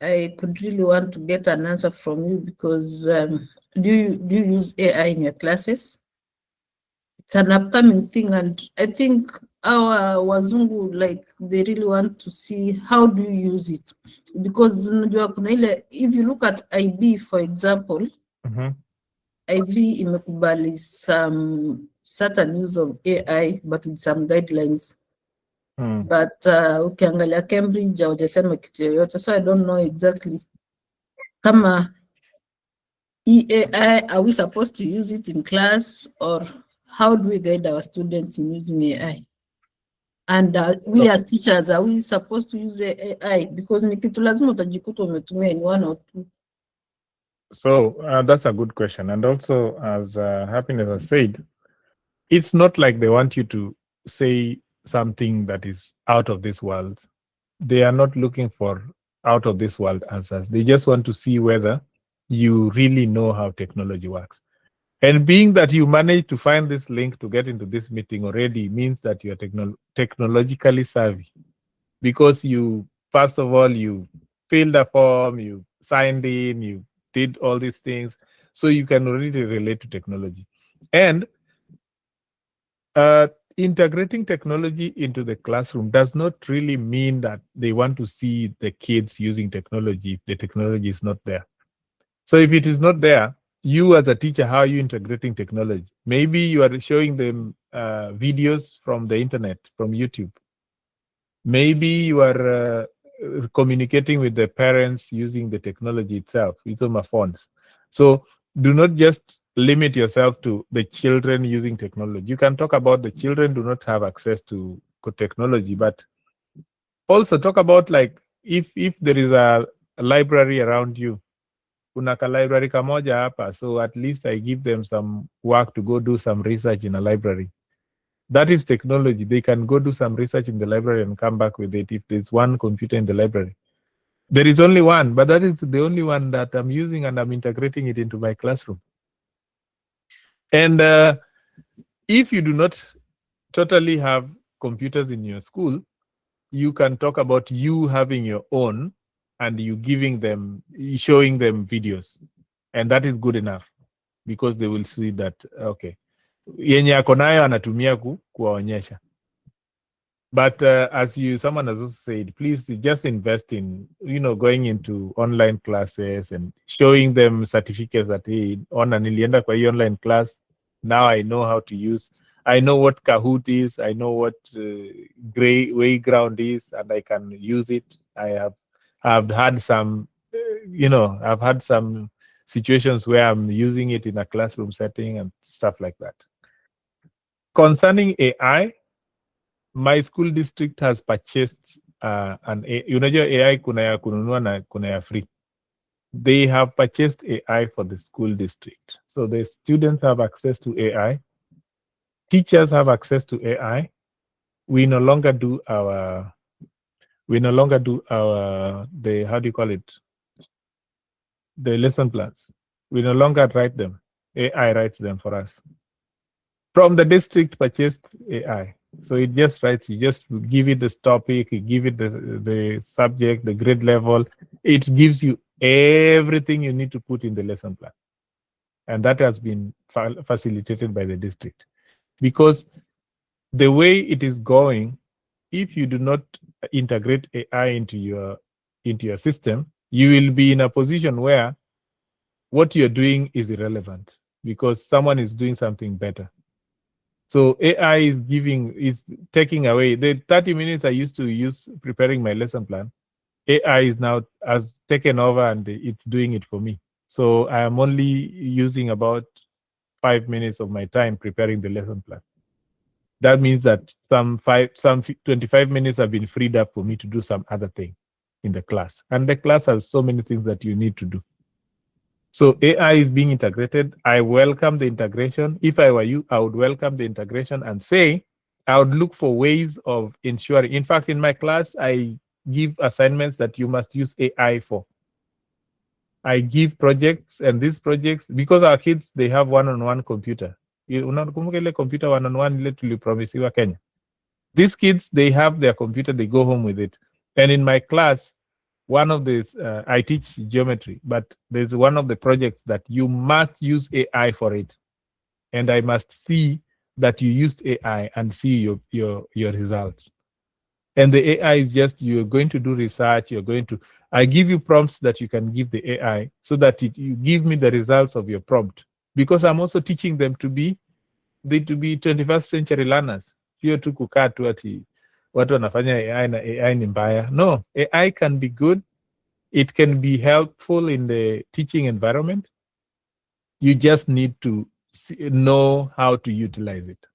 I could really want to get an answer from you because do you use AI in your classes? It's an upcoming thing, and I think our wazungu, like, they really want to see how do you use it, because if you look at IB, for example, IB imekubali some certain use of AI but with some guidelines. But ukiangalia Cambridge hawajasema kitu yoyote, so I don't know exactly kama AI, are we supposed to use it in class, or how do we guide our students in using AI? And we as teachers, are we supposed to use AI? Because ni kitu lazima utajikuta umetumia in one or two. So that's a good question. And also, as Happiness has said, it's not like they want you to say something that is out of this world. They are not looking for out of this world answers. They just want to see whether you really know how technology works. And being that you managed to find this link to get into this meeting already means that you are technologically savvy, because you, first of all, you filled a form, you signed in, you did all these things, so you can already relate to technology. And integrating technology into the classroom does not really mean that they want to see the kids using technology if the technology is not there. So if it is not there, you as a teacher, how are you integrating technology? Maybe you are showing them videos from the internet, from YouTube. Maybe you are communicating with the parents using the technology itself, using phones. So do not just limit yourself to the children using technology. You can talk about the children do not have access to technology, but also talk about, like, if there is a library around you, kuna ka library kamoja hapa, so at least I give them some work to go do some research in a library. That is technology. They can go do some research in the library and come back with it if there's one computer in the library. There is only one, but that is the only one that I'm using, and I'm integrating it into my classroom. And if you do not totally have computers in your school, you can talk about you having your own and you giving them, showing them videos. And that is good enough, because they will see that, okay, yenye ako nayo anatumia kuwaonyesha. But as someone has also said, please just invest in, going into online classes and showing them certificates that, hey, nilienda kwa hii online class, now I know how to use, I know what Kahoot is, I know what Wayground is, and I can use it. I've had some, I've had some situations where I'm using it in a classroom setting and stuff like that. Concerning AI, my school district has purchased an AI, kuna ya kununua na kuna ya free. They have purchased AI for the school district. So the students have access to AI. Teachers have access to AI. We no longer do our, the, how do you call it? The lesson plans. We no longer write them. AI writes them for us. From the district purchased AI. So it just writes, you just give it this topic, you give it the subject, the grade level. It gives you everything you need to put in the lesson plan. And that has been facilitated by the district. Because the way it is going, if you do not integrate AI into your system, you will be in a position where what you're doing is irrelevant because someone is doing something better. So AI is taking away the 30 minutes I used to use preparing my lesson plan. AI is now has taken over and it's doing it for me. So I am only using about 5 minutes of my time preparing the lesson plan. That means that some 25 minutes have been freed up for me to do some other thing in the class. And the class has so many things that you need to do. So AI is being integrated. I welcome the integration. If I were you, I would welcome the integration and say, I would look for ways of ensuring. In fact, in my class, I give assignments that you must use AI for. I give projects, and these projects, because our kids, they have one-on-one computer. Unakumbuka ile computer one-on-one ile tulipromisiwa Kenya? These kids, they have their computer, they go home with it. And in my class, one of these, I teach geometry, but there's one of the projects that you must use AI for it. And I must see that you used AI and see your results. And the AI is just, you're going to do research, I give you prompts that you can give the AI so that you give me the results of your prompt. Because I'm also teaching them to be 21st century learners. Sio tu kukaa tu ati watu wanafanya AI na AI ni mbaya. No, AI can be good. It can be helpful in the teaching environment. You just need to know how to utilize it.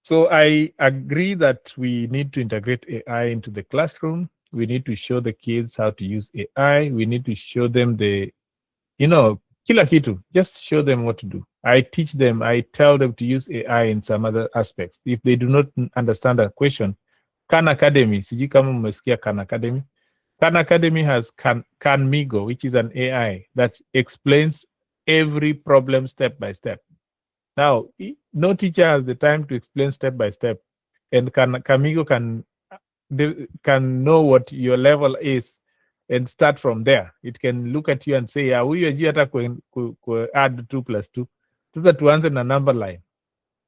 So I agree that we need to integrate AI into the classroom. We need to show the kids how to use AI. We need to show them the, kila kitu. Just show them what to do. I teach them, I tell them to use AI in some other aspects. If they do not understand a question, Khan Academy, sijui kama mmesikia Khan Academy. Khan Academy has Khan Migo, which is an AI that explains every problem step by step. Now, no teacher has the time to explain step by step, and Kamigo can know what your level is and start from there. It can look at you and say, "Yeah, we are add 2 plus 2." So that once in a number line,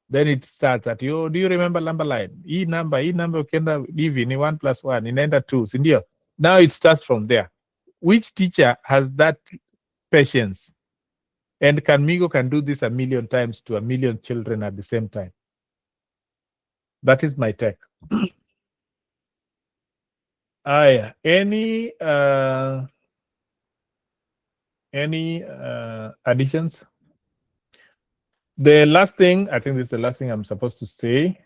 then it starts at you. Do you remember number line? E number ukienda hivi ni 1 plus 1 inaenda 2, si ndio? Now it starts from there. Which teacher has that patience? And Migo can do this 1,000,000 times to 1,000,000 children at the same time. That is my take. Any additions? The last thing, I think this is the last thing I'm supposed to say,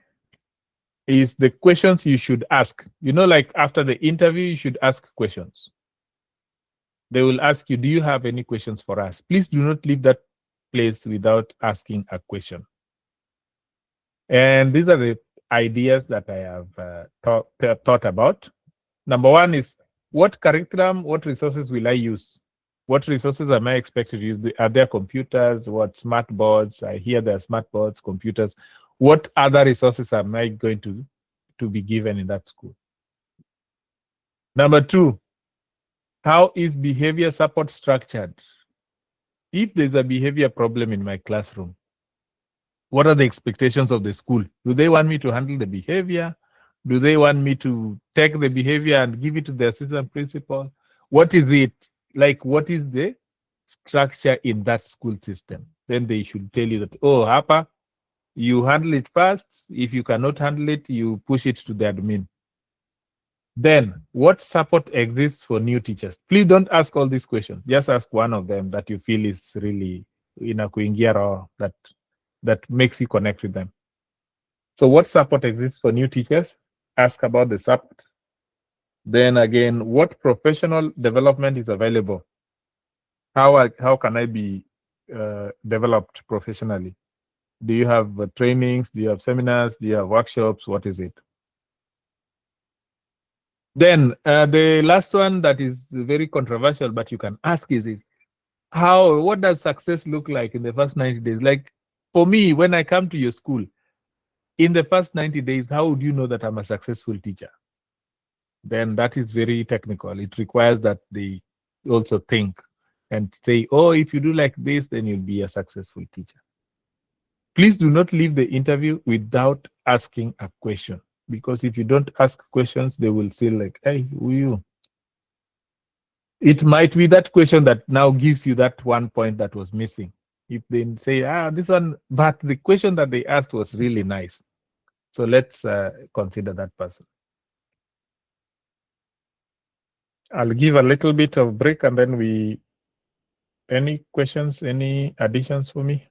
is the questions you should ask. Like after the interview, you should ask questions. They will ask you, do you have any questions for us? Please do not leave that place without asking a question. And these are the ideas that I have thought about. Number one is, what curriculum, what resources will I use? What resources am I expected to use? Are there computers? What smart boards? I hear there are smart boards, computers. What other resources am I going to be given in that school? Number two, how is behavior support structured? If there's a behavior problem in my classroom, what are the expectations of the school? Do they want me to handle the behavior? Do they want me to take the behavior and give it to the assistant principal? What is it? Like, what is the structure in that school system? Then they should tell you that, oh, Hapa, you handle it first. If you cannot handle it, you push it to the admin. Then, what support exists for new teachers? Please don't ask all these questions. Just ask one of them that you feel is really kuingia or that makes you connect with them. So what support exists for new teachers? Ask about the support. Then again, what professional development is available? How can I be developed professionally? Do you have trainings? Do you have seminars? Do you have workshops? What is it? Then the last one that is very controversial, but you can ask is it, what does success look like in the first 90 days? Like for me, when I come to your school, in the first 90 days, how would you know that I'm a successful teacher? Then that is very technical. It requires that they also think and say, oh, if you do like this, then you'll be a successful teacher. Please do not leave the interview without asking a question, because if you don't ask questions, they will say like, hey, who are you? It might be that question that now gives you that one point that was missing. If they say, this one, but the question that they asked was really nice. So let's consider that person. I'll give a little bit of break and then any questions, any additions for me?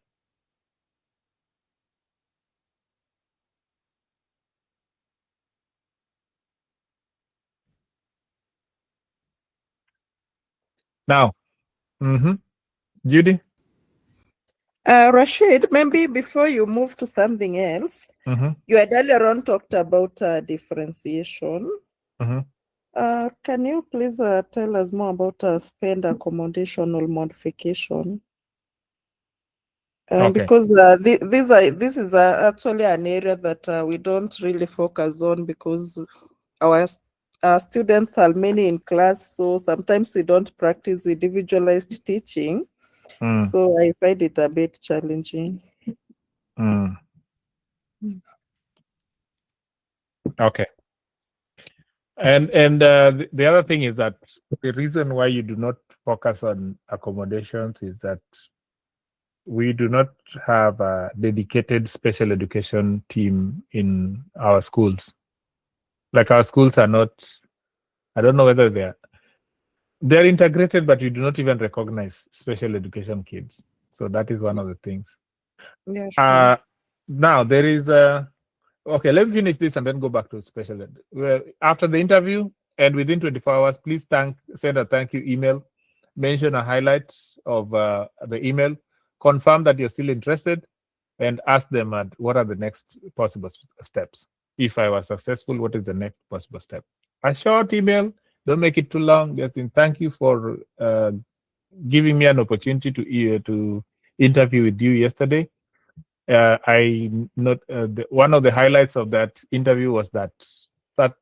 Now, Judy? Rashid, maybe before you move to something else, you had earlier on talked about differentiation. Can you please tell us more about spend accommodation or modification? Okay. Because this is actually an area that we don't really focus on, because our students are many in class, so sometimes we don't practice individualized teaching. So I find it a bit challenging. Okay. And the other thing is that the reason why you do not focus on accommodations is that we do not have a dedicated special education team in our schools. Like our schools are not, I don't know whether they're integrated, but you do not even recognize special education kids. So that is one of the things. Yeah, sure. Now there is Okay, let me finish this and then go back to special ed. Well, after the interview and within 24 hours, please send a thank you email, mention a highlight of the email, confirm that you're still interested, and ask them what are the next possible steps. If I was successful, what is the next possible step? A short email, don't make it too long. Just thank you for giving me an opportunity to interview with you yesterday. One of the highlights of that interview was that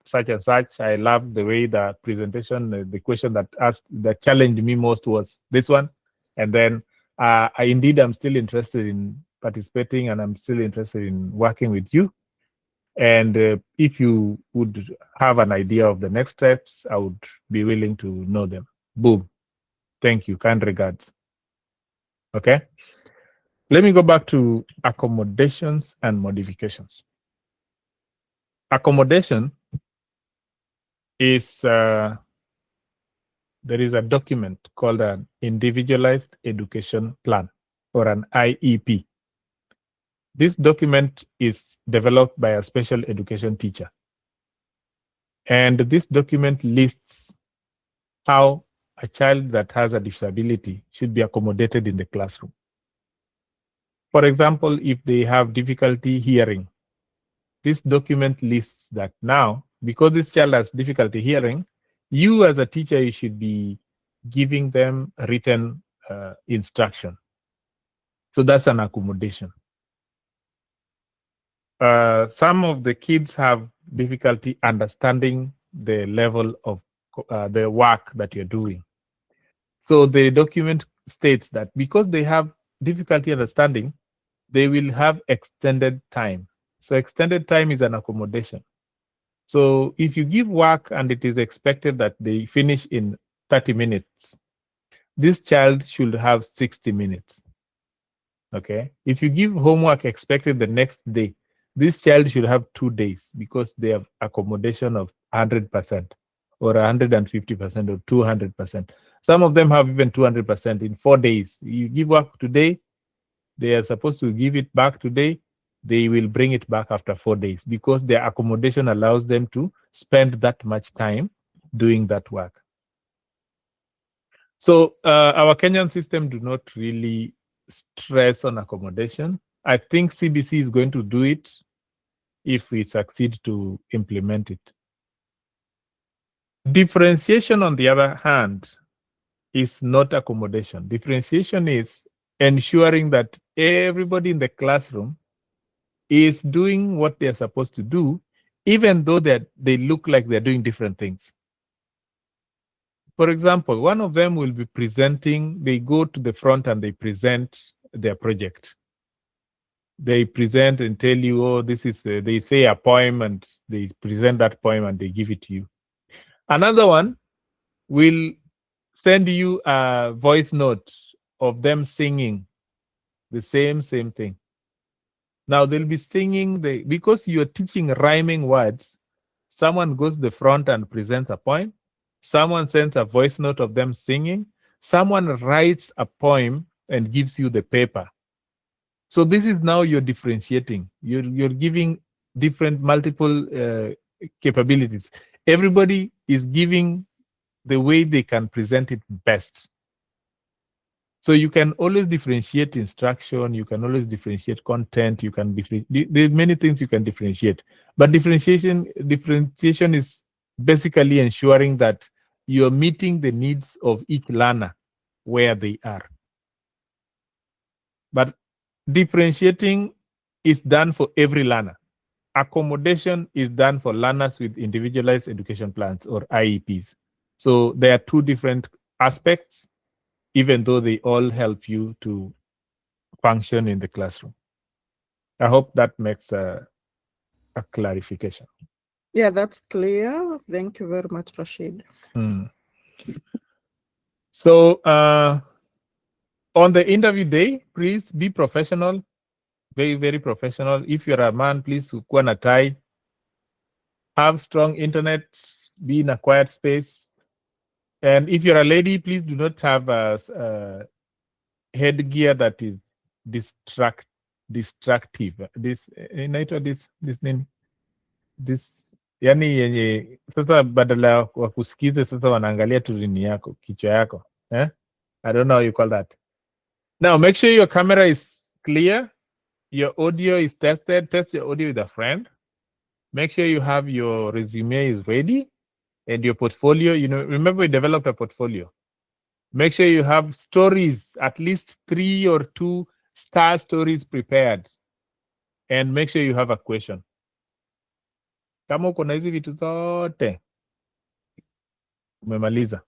such and such. I loved the way the presentation, the question that challenged me most was this one. And then I indeed am still interested in participating, and I'm still interested in working with you. And if you would have an idea of the next steps, I would be willing to know them. Boom. Thank you. Kind regards. Okay. Let me go back to accommodations and modifications. Accommodation is, there is a document called an Individualized Education Plan, or an IEP. This document is developed by a special education teacher. And this document lists how a child that has a disability should be accommodated in the classroom. For example, if they have difficulty hearing, this document lists that now, because this child has difficulty hearing, you as a teacher, you should be giving them written instruction. So that's an accommodation. Some of the kids have difficulty understanding the level of the work that you're doing. So the document states that because they have difficulty understanding, they will have extended time. So extended time is an accommodation. So if you give work and it is expected that they finish in 30 minutes, this child should have 60 minutes. Okay. If you give homework expected the next day, this child should have 2 days because they have accommodation of 100% or 150% or 200%. Some of them have even 200% in 4 days. You give work today, they are supposed to give it back today. They will bring it back after 4 days because their accommodation allows them to spend that much time doing that work. So our Kenyan system do not really stress on accommodation. I think CBC is going to do it if we succeed to implement it. Differentiation, on the other hand, is not accommodation. Differentiation is ensuring that everybody in the classroom is doing what they're supposed to do, even though they look like they're doing different things. For example, one of them will be presenting, they go to the front and they present their project. They present and tell you, oh, this is, they say a poem and they present that poem and they give it to you. Another one will send you a voice note of them singing the same thing. Now they'll be singing, because you're teaching rhyming words, someone goes to the front and presents a poem, someone sends a voice note of them singing, someone writes a poem and gives you the paper. So this is now you're differentiating. You're giving different multiple capabilities. Everybody is giving the way they can present it best. So you can always differentiate instruction, you can always differentiate content, you can there's many things you can differentiate. But differentiation is basically ensuring that you're meeting the needs of each learner where they are. But differentiating is done for every learner. Accommodation is done for learners with individualized education plans, or IEPs. So there are two different aspects, even though they all help you to function in the classroom. I hope that makes a clarification. Yeah, that's clear. Thank you very much, Rashid. So on the interview day, please be professional, very, very professional. If you're a man, please kuwa na tie. Have strong internet, be in a quiet space. And if you're a lady, please do not have a headgear that is destructive. This name. this yani yenye sasa badala ya kusikiza sasa wanaangalia tu nini yako kichwa yako I don't know how you call that. Now make sure your camera is clear, your audio is tested. Test your audio with a friend. Make sure you have your resume is ready and your portfolio. Remember we developed a portfolio. Make sure you have stories, at least 3 or 2 star stories prepared, and make sure you have a question. Kama uko na hizi vitu zote umemaliza.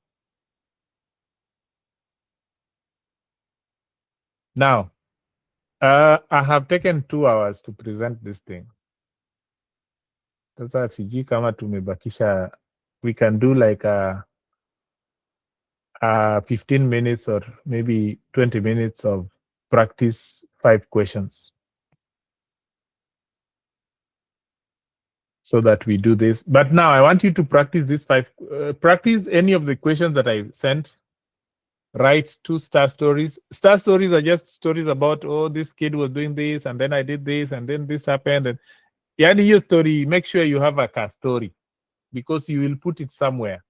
Now, I have taken 2 hours to present this thing. Sasa sijui kama tumebakisha, we can do like a 15 minutes or maybe 20 minutes of practice 5 questions. So that we do this. But now I want you to practice this 5, practice any of the questions that I sent. Write 2 star stories. Star stories are just stories about, oh, this kid was doing this, and then I did this, and then this happened. And your story, make sure you have a story, because you will put it somewhere.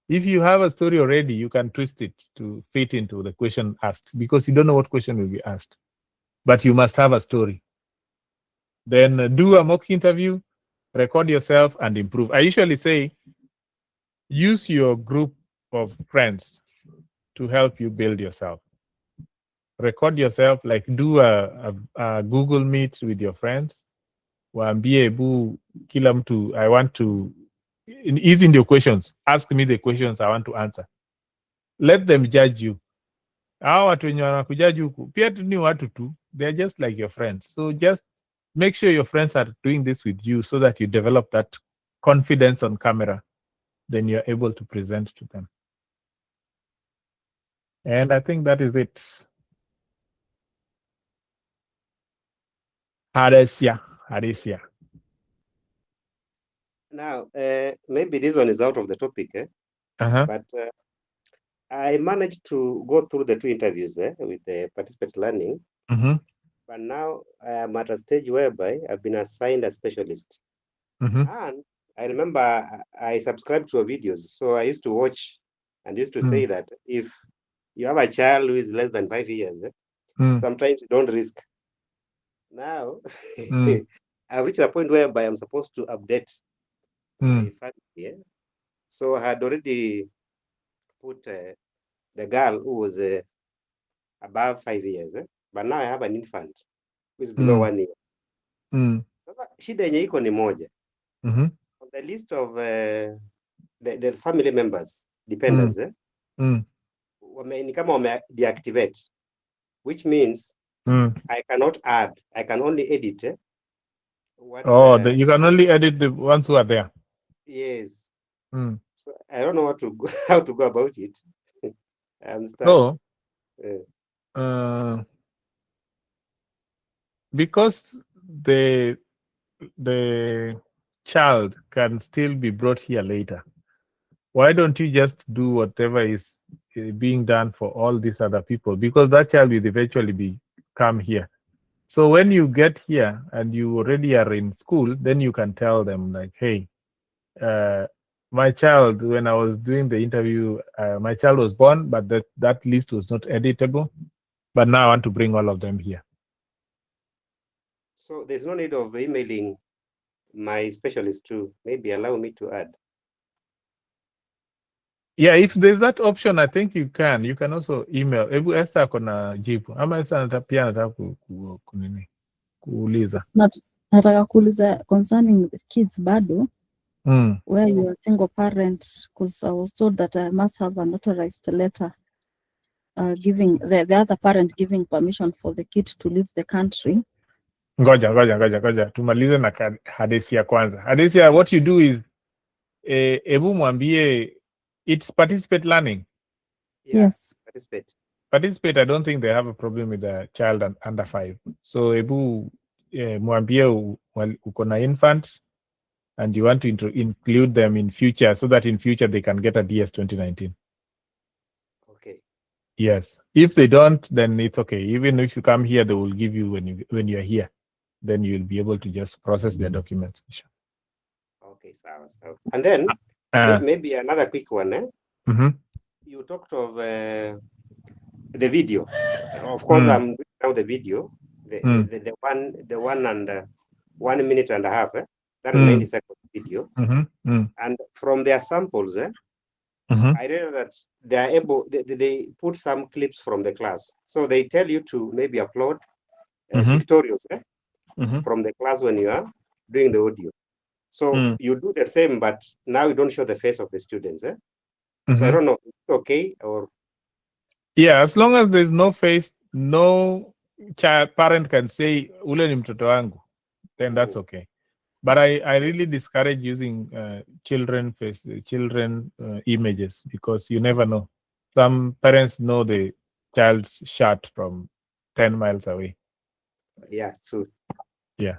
If you have a story already, you can twist it to fit into the question asked, because you don't know what question will be asked. But you must have a story. Then do a mock interview, record yourself, and improve. I usually say, use your group of friends to help you build yourself. Record yourself, like do a Google Meet with your friends. Waambie ebu kila mtu, I want to, ease in your questions. Ask me the questions I want to answer. Let them judge you. Hao watu wenye wanakujaji huku pia tu ni watu tu, they're just like your friends. So just make sure your friends are doing this with you so that you develop that confidence on camera. Then you're able to present to them. And I think that is it. Hadesia. Now, maybe this one is out of the topic, but I managed to go through the 2 interviews with the participant learning. But now I am at a stage whereby I've been assigned a specialist. And I remember I subscribed to her videos. So I used to watch and used to say that if you have a child who is less than 5 years, sometimes you don't risk. Now, I've reached a point whereby I'm supposed to update my family. So I had already put the girl who was above 5 years, but now I have an infant who is below 1 year. Sasa shida yenye iko ni moja. On the list of the family members, dependents, ni kama wame deactivate, which means I cannot add. I can only edit. What, you can only edit the ones who are there. Yes. So I don't know how to go about it. I'm stuck. So, because the child can still be brought here later, why don't you just do whatever is being done for all these other people? Because that child will eventually come here. So when you get here and you already are in school, then you can tell them like, hey, my child, when I was doing the interview, my child was born, but that list was not editable. But now I want to bring all of them here. So there's no need of emailing my specialist to maybe allow me to add. Yeah, if there's that option, I think you can. You can also email. Ebu Esther kona jibu. Ama Esther pia nataka kuuliza. Nataka kuuliza concerning the kids bado. Where you are a single parent, because I was told that I must have a notarized letter giving the other parent giving permission for the kid to leave the country. Ngoja. Tumalize na Hadesia kwanza. Hadesia, what you do is ebu mwambie it's participate learning. Yeah, yes. Participate. I don't think they have a problem with a child under 5. So ebu mwambie uko na infant and you want to include them in future so that in future they can get a DS 2019. Okay. Yes. If they don't, then it's okay. Even if you come here, they will give you when you're here. Then you'll be able to just process their documents. Okay, so. And then maybe another quick one. You talked of the video. Of course, I'm doing now the video. The one and 1 minute and a half. That is 90 second video. And from their samples, I read that they are able. They put some clips from the class, so they tell you to maybe upload pictorials from the class when you are doing the audio. So you do the same, but now you don't show the face of the students. So I don't know, is it okay or? Yeah, as long as there's no face, no parent can say ule ni mtoto wangu, then that's okay. But I really discourage using children images, because you never know. Some parents know the child's shot from 10 miles away. Yeah, so. Yeah.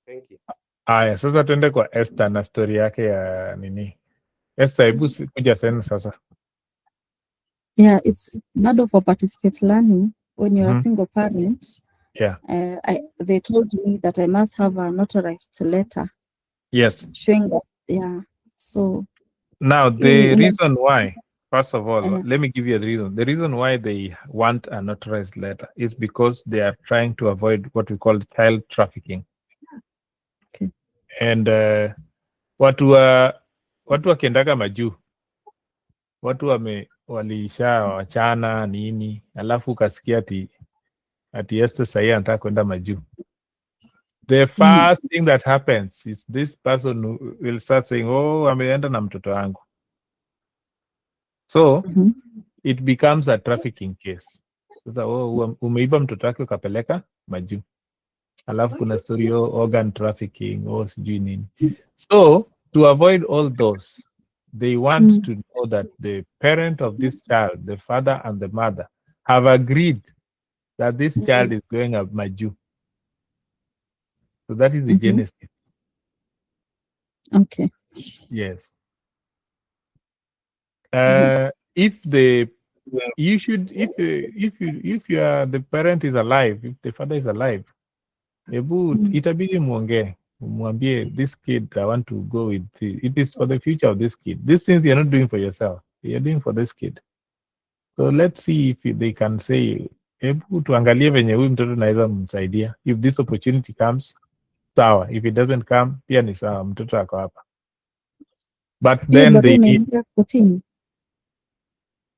Thank you. Aya, sasa tuende kwa Esther na story yake ya nini. Esther, hebu kuja tena sasa. Yeah, it's bado for participate learning. When you're a single parent, yeah, they told me that I must have a notarized letter. Yes. Showing that, yeah. So now the reason why, first of all, let me give you a reason. The reason why they want a notarized letter is because they are trying to avoid what we call child trafficking. Okay. And watu wakiendaga majuu, watu walisha wachana nini, alafu ukasikia ati Esther sahi anataka kwenda majuu. The first thing that happens is this person will start saying, oh, ameenda na mtoto wangu. So it becomes a trafficking case. Sasa umeiba mtoto wake ukapeleka majuu. Alafu kuna story organ trafficking sijui nini. So to avoid all those, they want to know that the parent of this child, the father and the mother, have agreed that this child is going up majuu. So that is the genesis. Okay. Yes. If you are the parent is alive, if the father is alive, itabidi mwambie this kid, I want to go with it is for the future of this kid. These things you're not doing for yourself, you're doing for this kid. So let's see if they can say, tuangalie venye huyu mtoto naweza msaidia. If this opportunity comes, sawa. If it doesn't come, pia ni sawa, mtoto ako hapa. But then they need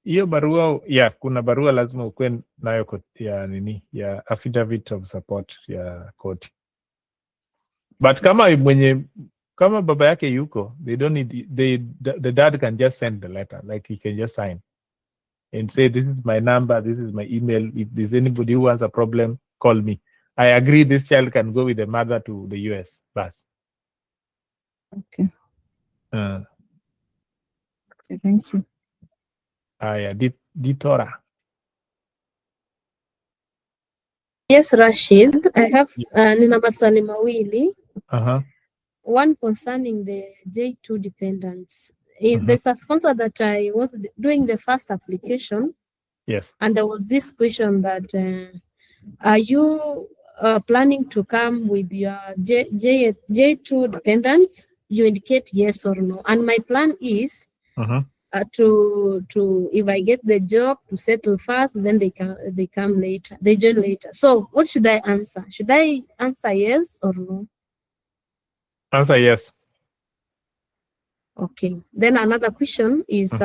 hiyo barua, kuna barua lazima ukue nayo ya nini, ya affidavit of support ya koti. But kama baba yake yuko, they don't need, the dad can just send the letter, like he can just sign and say, this is my number, this is my email. If there's anybody who wants a problem, call me. I agree this child can go with the mother to the US. Bas. Okay. Okay, thank you. Ditora. Yes, Rashid, I have nina maswali mawili. One concerning the J2 dependents. There's a sponsor that I was doing the first application. Yes. And there was this question that, are you planning to come with your J2 dependents? You indicate yes or no. And my plan is to if I get the job, to settle first, then they come later, they join later. So what should I answer? Should I answer yes or no? Answer yes. Okay. Then another question is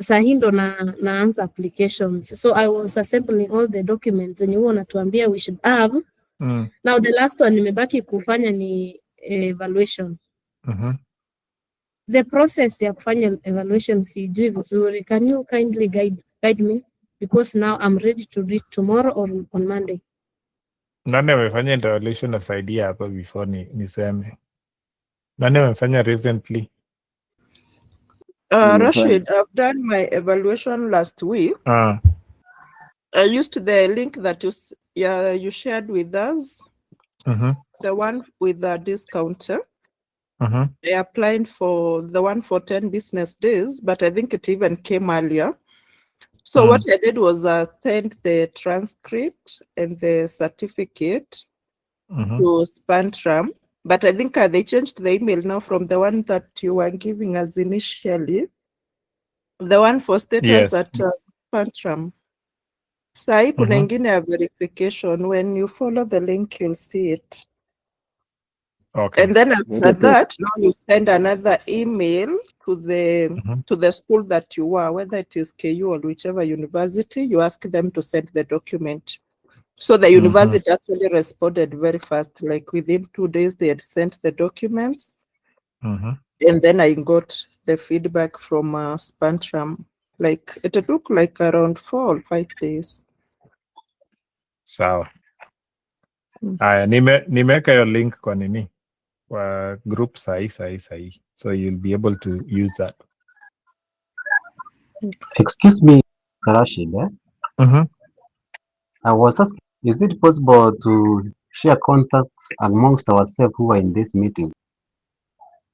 Sahindo na answer applications. So I was assembling all the documents and you want to ambia we should have. Now the last one nimebaki kufanya ni evaluation. The process ya kufanya evaluation sijui vizuri. Can you kindly guide me? Because now I'm ready to read tomorrow or on Monday. Nani amefanya evaluation of idea hapa before niseme? Nani amefanya recently? Rashid, I've done my evaluation last week. I used the link that you shared with us, the one with the discounter. I applied for the one for 10 business days, but I think it even came earlier. So what I did was send the transcript and the certificate to Spantram, But I think they changed the email now from the one that you were giving us initially, the one for status at Spectrum. Sai kuna ingine ya verification. When you follow the link, you'll see it. Okay. And then after that, now you send another email to the school that you are, whether it is KU or whichever university, you ask them to send the document. So the university actually responded very fast, like within 2 days they had sent the documents. And then I got the feedback from Spantram. Like it took like around 4 or 5 days. Sawa. Aya, nimeweka your link kwa nini? Kwa group sahi. So you'll be able to use that. Excuse me, Rashid. I was asking, is it possible to share contacts amongst ourselves who are in this meeting?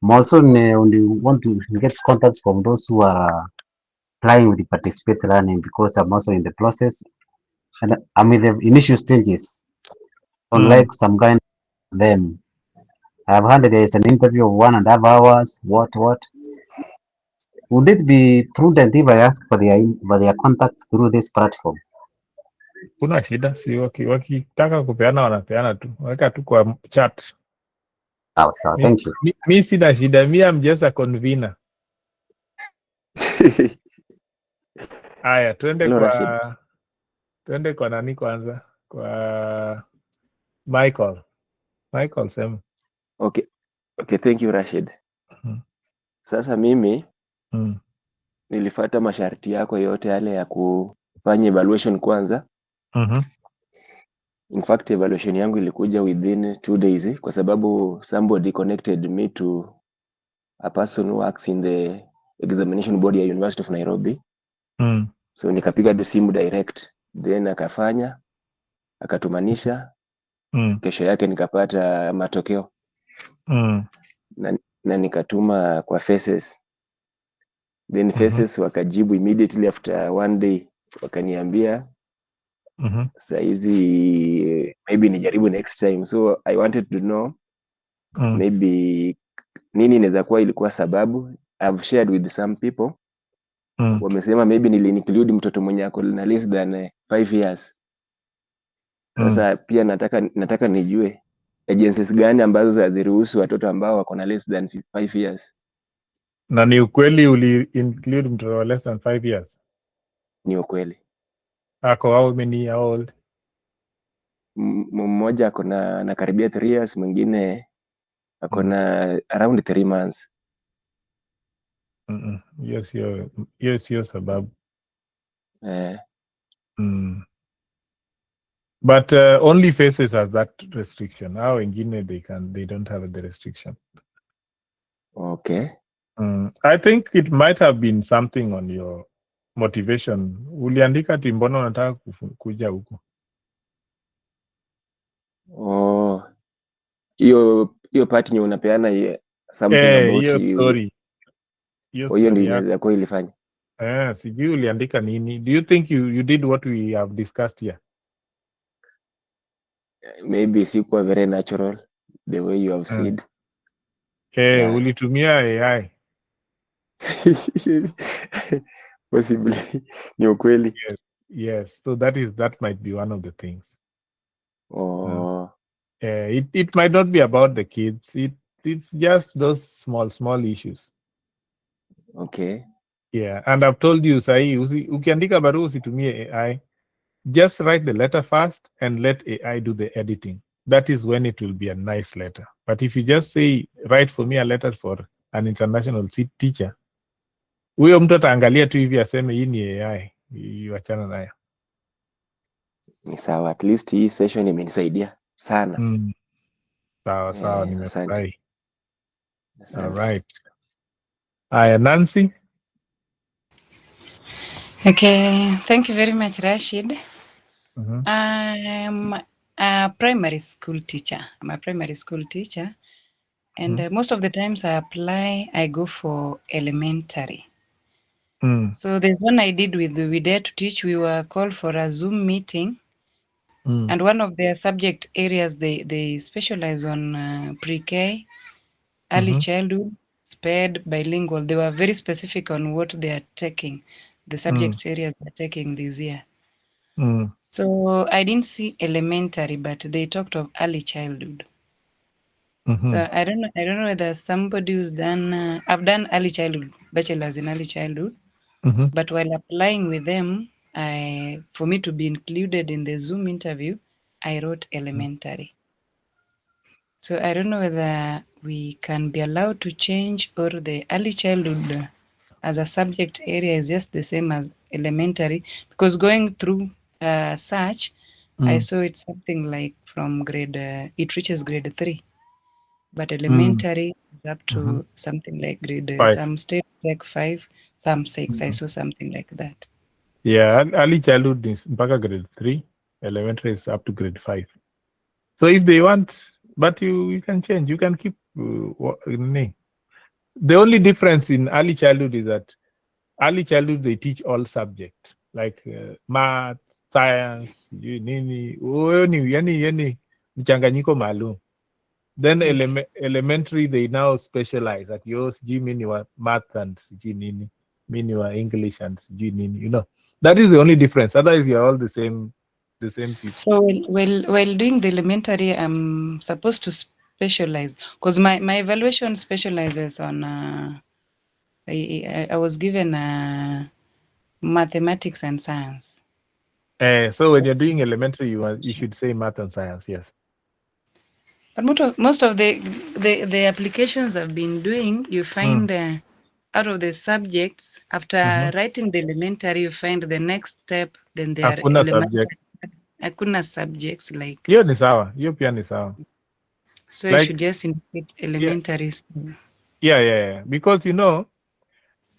Also, we want to get contacts from those who are applying with the participate learning, because I'm also in the process and I'm in the initial stages. Unlike some kind of them, I've heard there is an interview of 1.5 hours. What? Would it be prudent if I ask for their contacts through this platform? Kuna shida, si wakitaka kupeana wanapeana tu. Weka tu kwa chat. Sawa, thank you. Mi sina shida, mi am just a convener. Aya, twende kwa nani kwanza? Kwa Michael. Michael, sema. Okay, thank you Rashid. Sasa mimi nilifuata masharti yako yote yale ya kufanya evaluation kwanza. In fact, evaluation yangu ilikuja within 2 days kwa sababu somebody connected me to a person who works in the examination board ya University of Nairobi. So nikapiga tu simu direct, then akafanya, akatumanisha. Kesho yake nikapata matokeo. Na nikatuma kwa Faces. Then Faces wakajibu immediately after 1 day, wakaniambia saizi maybe nijaribu next time. So I wanted to know maybe nini inaweza kuwa ilikuwa sababu. I've shared with some people. Wamesema maybe niliinclude mtoto mwenye ako na less than 5 years. Sasa pia nataka nijue agencies gani ambazo haziruhusu watoto ambao wako na less than 5 years. Na ni ukweli uli include mtoto wa less than 5 years? Ni ukweli. Ako how many years old? Mmoja ako na karibia 3 years, mwingine ako na around 3 months. Hiyo sio sababu. But only Faces has that restriction. Hao wengine they don't have the restriction. Okay. I think it might have been something on your motivation. Uliandika ti mbona unataka kuja huko? Hiyo part nye unapeana something about hiyo story. Hiyo ndio inaweza kuwa ilifanya. Sijui uliandika nini. Do you think you did what we have discussed here? Maybe sikuwa very natural the way you have said. Ulitumia AI. Possibly. Ni ukweli. Yes. So that might be one of the things. It might not be about the kids. It's just those small issues. Okay. Yeah, and I've told you, sahi, ukiandika barua usitumie AI. Just write the letter first and let AI do the editing. That is when it will be a nice letter. But if you just say, write for me a letter for an international teacher, huyo mtu ataangalia tu hivi aseme hii ni AI. Iwachana nayo. Ni sawa, at least hii session imenisaidia sana. Sawa, nimefurahi. All right. Nancy? Okay, thank you very much, Rashid. I'm a primary school teacher. And most of the times I apply, I go for elementary. So there's one I did with We Dare to Teach. We were called for a Zoom meeting And one of their subject areas, they specialize on pre-K, early childhood, SPED, bilingual. They were very specific on what they are taking, the subject areas they're taking this year. So I didn't see elementary, but they talked of early childhood. So I don't know whether somebody who's done. I've done early childhood, bachelor's in early childhood, but while applying with them, for me to be included in the Zoom interview, I wrote elementary. So I don't know whether we can be allowed to change, or the early childhood as a subject area is just the same as elementary, because going through search, I saw it's something like from grade, it reaches grade 3, but elementary is up to something like grade, 5. some states take 5, some 6. I saw something like that. Yeah, early childhood is mpaka grade 3, elementary is up to grade 5. So if they want, but you can change, you can keep. The only difference in early childhood is that early childhood they teach all subjects like math, science, nini, yani mchanganyiko maalum. Then elementary they now specialize that yours mean your math and nini, mean your English and nini, you know. That is the only difference. Otherwise you are all the same people. So while doing the elementary, I'm supposed to specialize, because my evaluation specializes on I was given mathematics and science. So when you're doing elementary, you should say math and science, yes. But most of the applications I've been doing, you find out of the subjects, after writing the elementary, you find the next step, then there are elementary. Hakuna subjects like. Hiyo ni sawa. Hiyo pia ni sawa. So like, you should just indicate elementary. Yeah. Because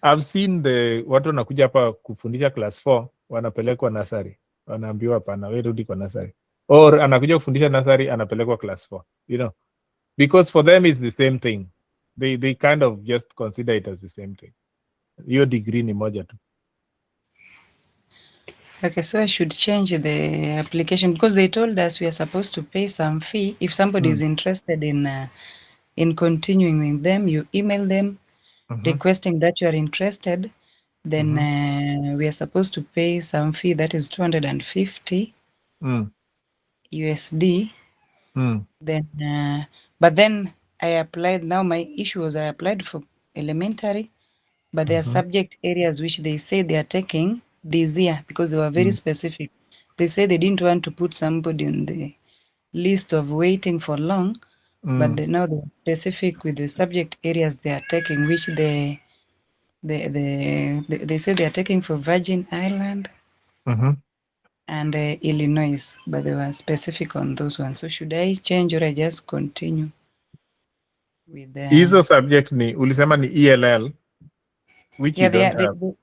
I've seen watu wanakuja hapa kufundisha class 4 wanapelekwa nursery. Wanaambiwa hapana, wewe rudi kwa nursery. Or anakuja kufundisha nursery anapelekwa class 4. Because for them it's the same thing. They kind of just consider it as the same thing. Hiyo degree ni moja tu. Okay, so I should change the application, because they told us we are supposed to pay some fee. If somebody is interested in continuing with them, you email them requesting that you are interested. Then we are supposed to pay some fee, that is 250 USD. Then, but then I applied. Now my issue was I applied for elementary, but there are subject areas which they say they are taking this year, because they were very specific. They say they didn't want to put somebody on the list of waiting for long, but now they're specific with the subject areas they are taking, which they say they are taking for Virgin Island and Illinois, but they were specific on those ones. So should I change, or I just continue with the hizo subject ulisema ni ELL, which you don't have.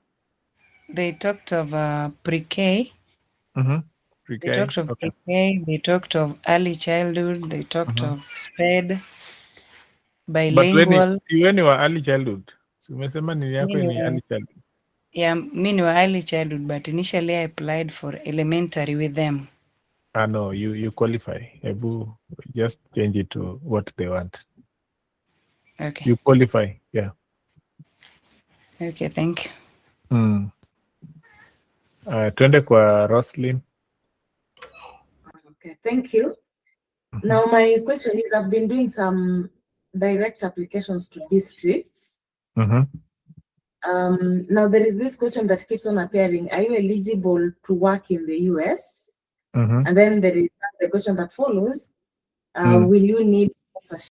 They talked of pre-K. Pre-K. They talked of pre-K. They talked of early childhood. They talked of SPED, bilingual. But when you were early childhood, so umesema nini yako ni early childhood? Yeah, me ni early childhood, but initially I applied for elementary with them. No, you qualify. Ebu just change it to what they want. Okay. You qualify, yeah. Okay, thank you. Twende kwa Roslyn. Okay, thank you. Now my question is, I've been doing some direct applications to districts. Now there is this question that keeps on appearing: are you eligible to work in the US? And then there is the question that follows: will you need sponsorship?